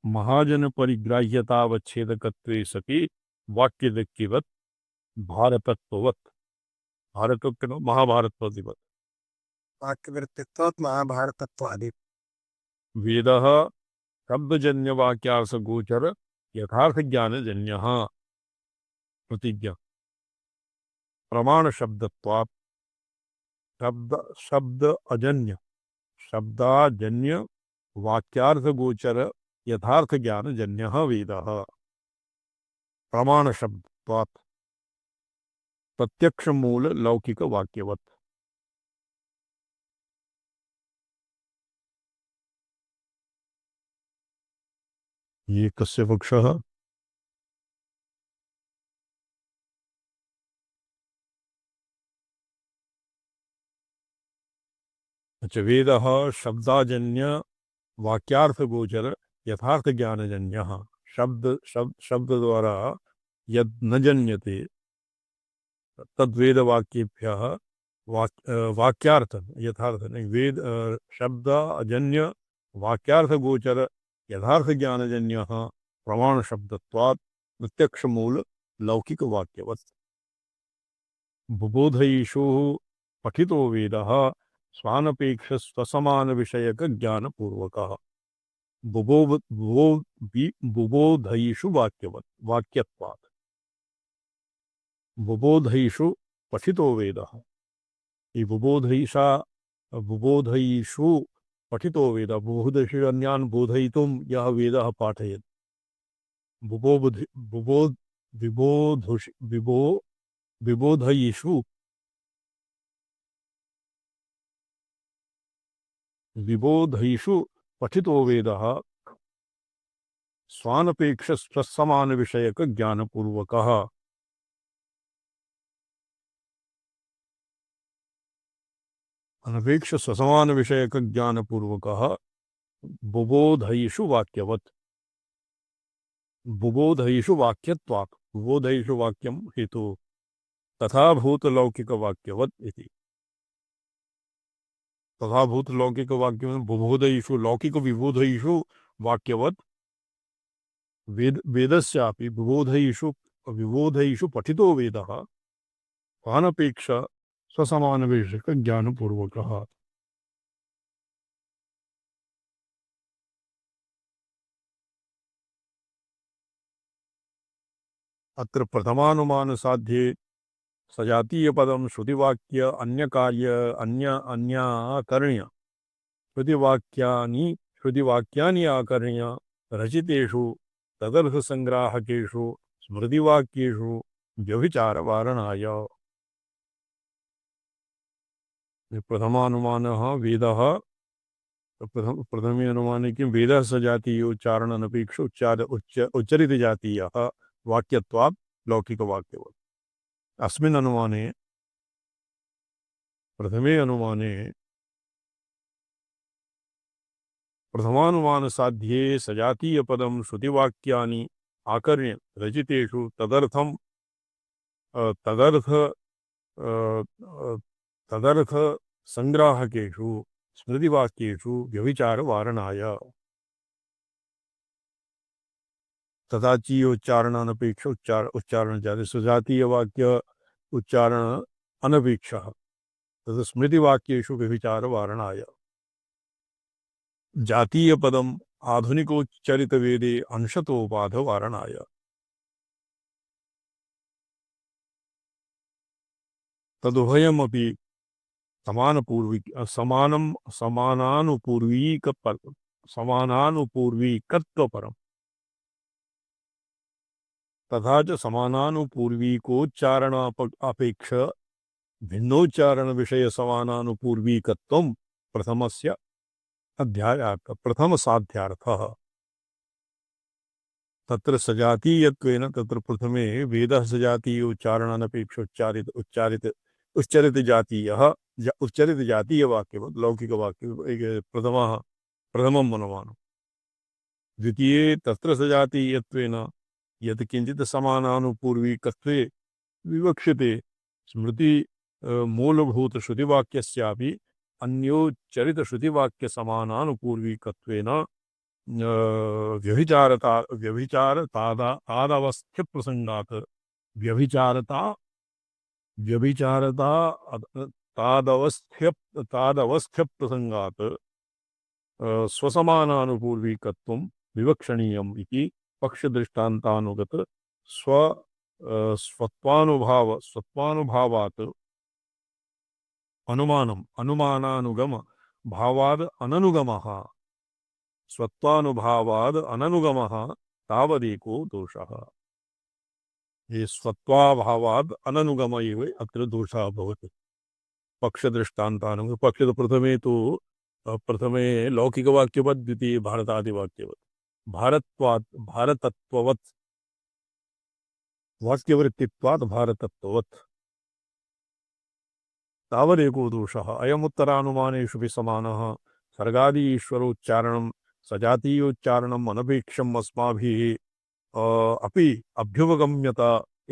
महाजन परिग्राह्यतावच्छेदकत्वे सति वाक्यव्यक्तिवत् भारतत्ववत्। भारतत्व महाभारतत्ववत्। वाक्यवृत्तित्वात् महाभारतत्वादि। वेदः शब्दजन्यवाक्यार्थगोचर यथार्थज्ञानजन्यः प्रतिज्ञा। प्रमाणशब्दत्वात् शब्दाजन्य वाक्यार्थगोचर यथार्थज्ञानजन्यः वेदः। प्रमाणशब्दत्वात् प्रत्यक्षमूल लौकिकवाक्यवत्। ये कस्य पक्षः? अच्छा, वेदः शब्दाजन्य वाक्यार्थगोचर यथार्थज्ञानजन्यः। शब्द द्वारा यद् न जन्यते तद्वेदवाक्येभ्यः वाक्यार्थ यथार्थ नहीं, वेद शब्द अजन्य वाक्यार्थगोचर यथार्थज्ञानजन्यः प्रमाणशब्दत्वात् प्रत्यक्षमूल लौकिकवाक्यवत्। बुबोधयिषु पठितो वेदः स्वानपेक्ष स्वसमान विषयक ज्ञानपूर्वकः। बुबोधयिषु वाक्यत्वात्। बुबोधयिषु पठितो वेदः। ये बुबोधयिषु पठितो वेदः, बुबोधयिषु अन्यान् बोधयितुं यः वेदः पाठयेत्। विबोधयिषु विबोधयिषु पठितो वेदः स्वानपेक्ष समान विषयक ज्ञानपूर्वकः अनपेक्ष समान विषयक ज्ञानपूर्वकः बुबोधयिषु वाक्यवत् बुबोधयिषु वाक्यत्वात् बुबोधयिषु वाक्यम हेतु तथा भूत लौकिक वाक्यवत् इति तथा भूत लौकिक वाक्य में बुबोधयिषु लौकिक विबोधयिषु वाक्यवत् वेदस्यापि विबोधयिषु पठितो वेदः अनपेक्ष स्वसमान विषयक ज्ञानपूर्वकः अत्र प्रथमानुमान साध्ये सजातीय पदम श्रुतिवाक्य अन्य कार्य अन्याकर्ण्य श्रुतिवाक्यानि आकर्ण्य रचितेषु तदर्थ संग्राहकेषु स्मृतिवाक्येषु व्यभिचारवारणाय प्रथमानुमानः वेदः प्रथमे अनुमाने किं वेदः सजातीय उच्चारण अनपेक्ष उच्चरित जातीयः वाक्यत्वात् लौकिकवाक्यवत् अस्मिन् अनुमाने प्रथमे अनुमाने प्रथमानुमान साध्ये सजातीय पदम श्रुतिवाक्यानि आकर्ण्य रचितेषु तदर्थ संग्राहकेषु स्मृतिवाक्येषु व्यभिचारवारणाय तथा उच्चारणानपेक्ष उच्चारण जाति सुजातीय वाक्य उच्चारण अनपेक्ष तथा स्मृतिवाक्येषु व्यभिचारवारणाय जातीय पदम आधुनिकोच्चरित वेदे अंशतोपाध वारणाय तदुभयमपि समानानुपूर्वीकत्वपरम् तथा च समानानुपूर्वीकोच्चारण अपेक्ष भिन्नोच्चारण विषय समानानुपूर्वीकत्वं प्रथमस्य अध्यायार्थ प्रथम साध्यार्थः तत्र सजातीयत्वेन तत्र प्रथमे वेदः सजातीय उच्चारणानपेक्ष उच्चरित जातीयः उच्चरित जातीय वाक्यवत् लौकिक वाक्य प्रथमम् अनुमानम् द्वितीये तत्र सजातीयत्वेन यत् किञ्चित् समानानुपूर्वीकत्वे विवक्ष्यते स्मृति मूलभूत श्रुतिवाक्यस्यापि अन्योच्चरित श्रुतिवाक्य समानानुपूर्वीकत्वेन व्यभिचारतादवस्थ्य प्रसंगात् तादवस्थ्य प्रसंगात् स्वसमानानुपूर्वीकत्वं विवक्षणीयम् इति पक्षदृष्टान्तानुगत स्वत्वानुभावात् अनुमानानुगम भावाद अननुगमः स्वत्वानुभावाद अननुगमः तावदेको दोषः ये स्वत्वाभावाद अननुगम एव अत्र दोषः भवति पक्षदृष्टान्तानुगम पक्षद प्रथमे लौकिकवाक्यवत् द्वितीये भारतादिवाक्यवत् भारतत्ववत् वाक्यवृत्तित्वात् भारतत्ववत् तावदेको दोषः अयमुत्तरानुमानेषु समानः सर्गादि ईश्वरोच्चारणं सजातीयोच्चारणम् अनपेक्षम् अस्माभिः अपि अभ्युपगम्यत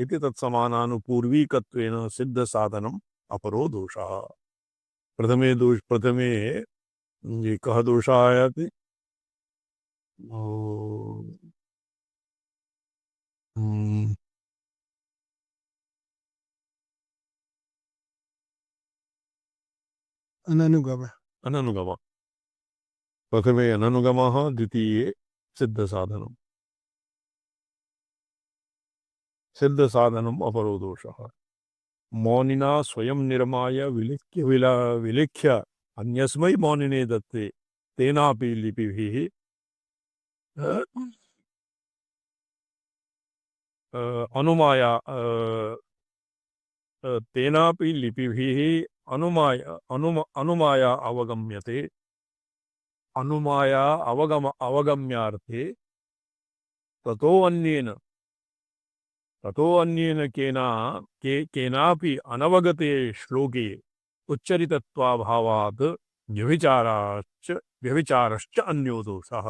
इति तत्समानानुपूर्वीकत्वेन सिद्धसाधनम् अपरो दोषः प्रथमे ये कः दोषः आयाति अननुगम प्रथमे अननुगमः द्वितीये सिद्धसाधनम् अपरो दोषः मौनिना स्वयं निर्माय विलिख्य अन्यस्मै मौनिने दत्ते तेनापि लिपिभिः तेनापि लिपिभिः अनुमाया अवगम्यते अनुमाया अवगम्यार्थे ततो अन्येन केनापि अनवगते श्लोके उच्चरितत्वाभावात् व्यभिचारश्च अन्यो दोषः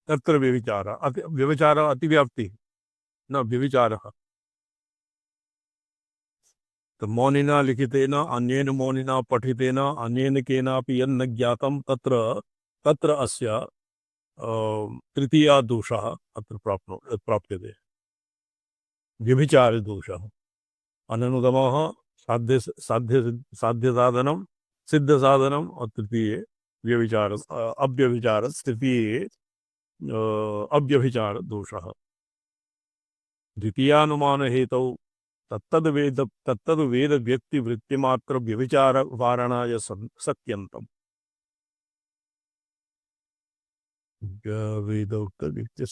तत्र व्यभिचार अतिव्याप्ति न व्यभिचारः तो मौनिना लिखितेन अन्येन मौनिना पठितेन अन्येन केनापि यन्न ज्ञातं तत्र तत्र अस्य तृतीया दोषः अत्र प्राप्यते व्यभिचार दोषः अननुगमः साध्य साधनम सिद्ध साधनम और तृतीय व्यभिचार अव्यभिचार तृतीय अव्यभिचार दोषः द्वितीयानुमान हेतौ तत्तद्वेद व्यक्ति वृत्तिमात्र व्यभिचार वारणाय सत्यन्तम् वेदोक्त व्यक्ति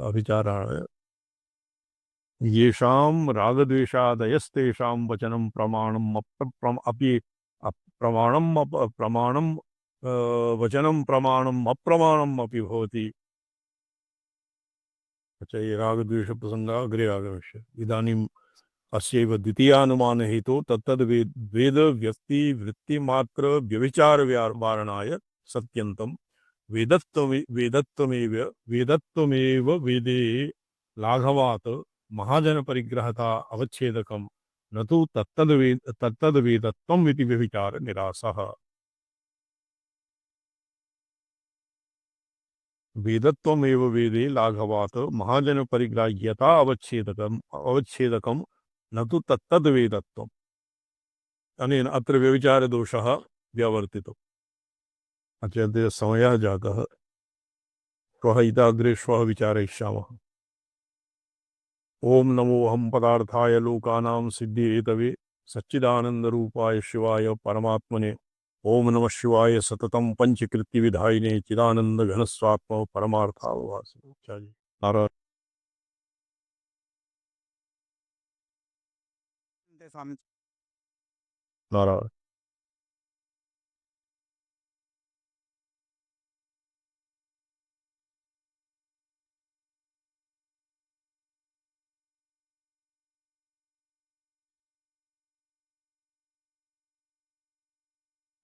अभिचाराय येषां रागद्वेषादयस्तेषां वचनं प्रमाणम् वचनं प्रमाणम् अप्रमाणम् अपि भवति। अच्छा ये रागद्वेषप्रसङ्गः अग्रे आगमिष्यति। इदानीम् अस्यैव द्वितीयानुमान हेतु वेद व्यक्ति वृत्तिमात्र व्यभिचार वारणाय सत्यन्तं वेदत्वमेव वेदे लाघवात् महाजन परिग्रहता अवच्छेदकं न तु तत्तद्वेदत्वम् इति व्यभिचार निरासः। वेदत्वमेव वेदे लाघवात् महाजन परिग्राह्यता अवच्छेदकं न तु तत्तद्वेदत्वम् अनेन अत्र व्यभिचार दोषः व्यावर्तितो। अच्छा अद्य समयः जातः श्वः इतः श्वः विचारयिष्यामः। ओम नमो हम पदार्थाय लोकानां सिद्धिहेतवे सच्चिदानंदरूपाय शिवाय परमात्मने ओम नमः शिवाय सततं पंचकृत्य विधायिने चिदानंद घनस्वात्म परमार्थावभासिने। नारायण स्वामी नारायण।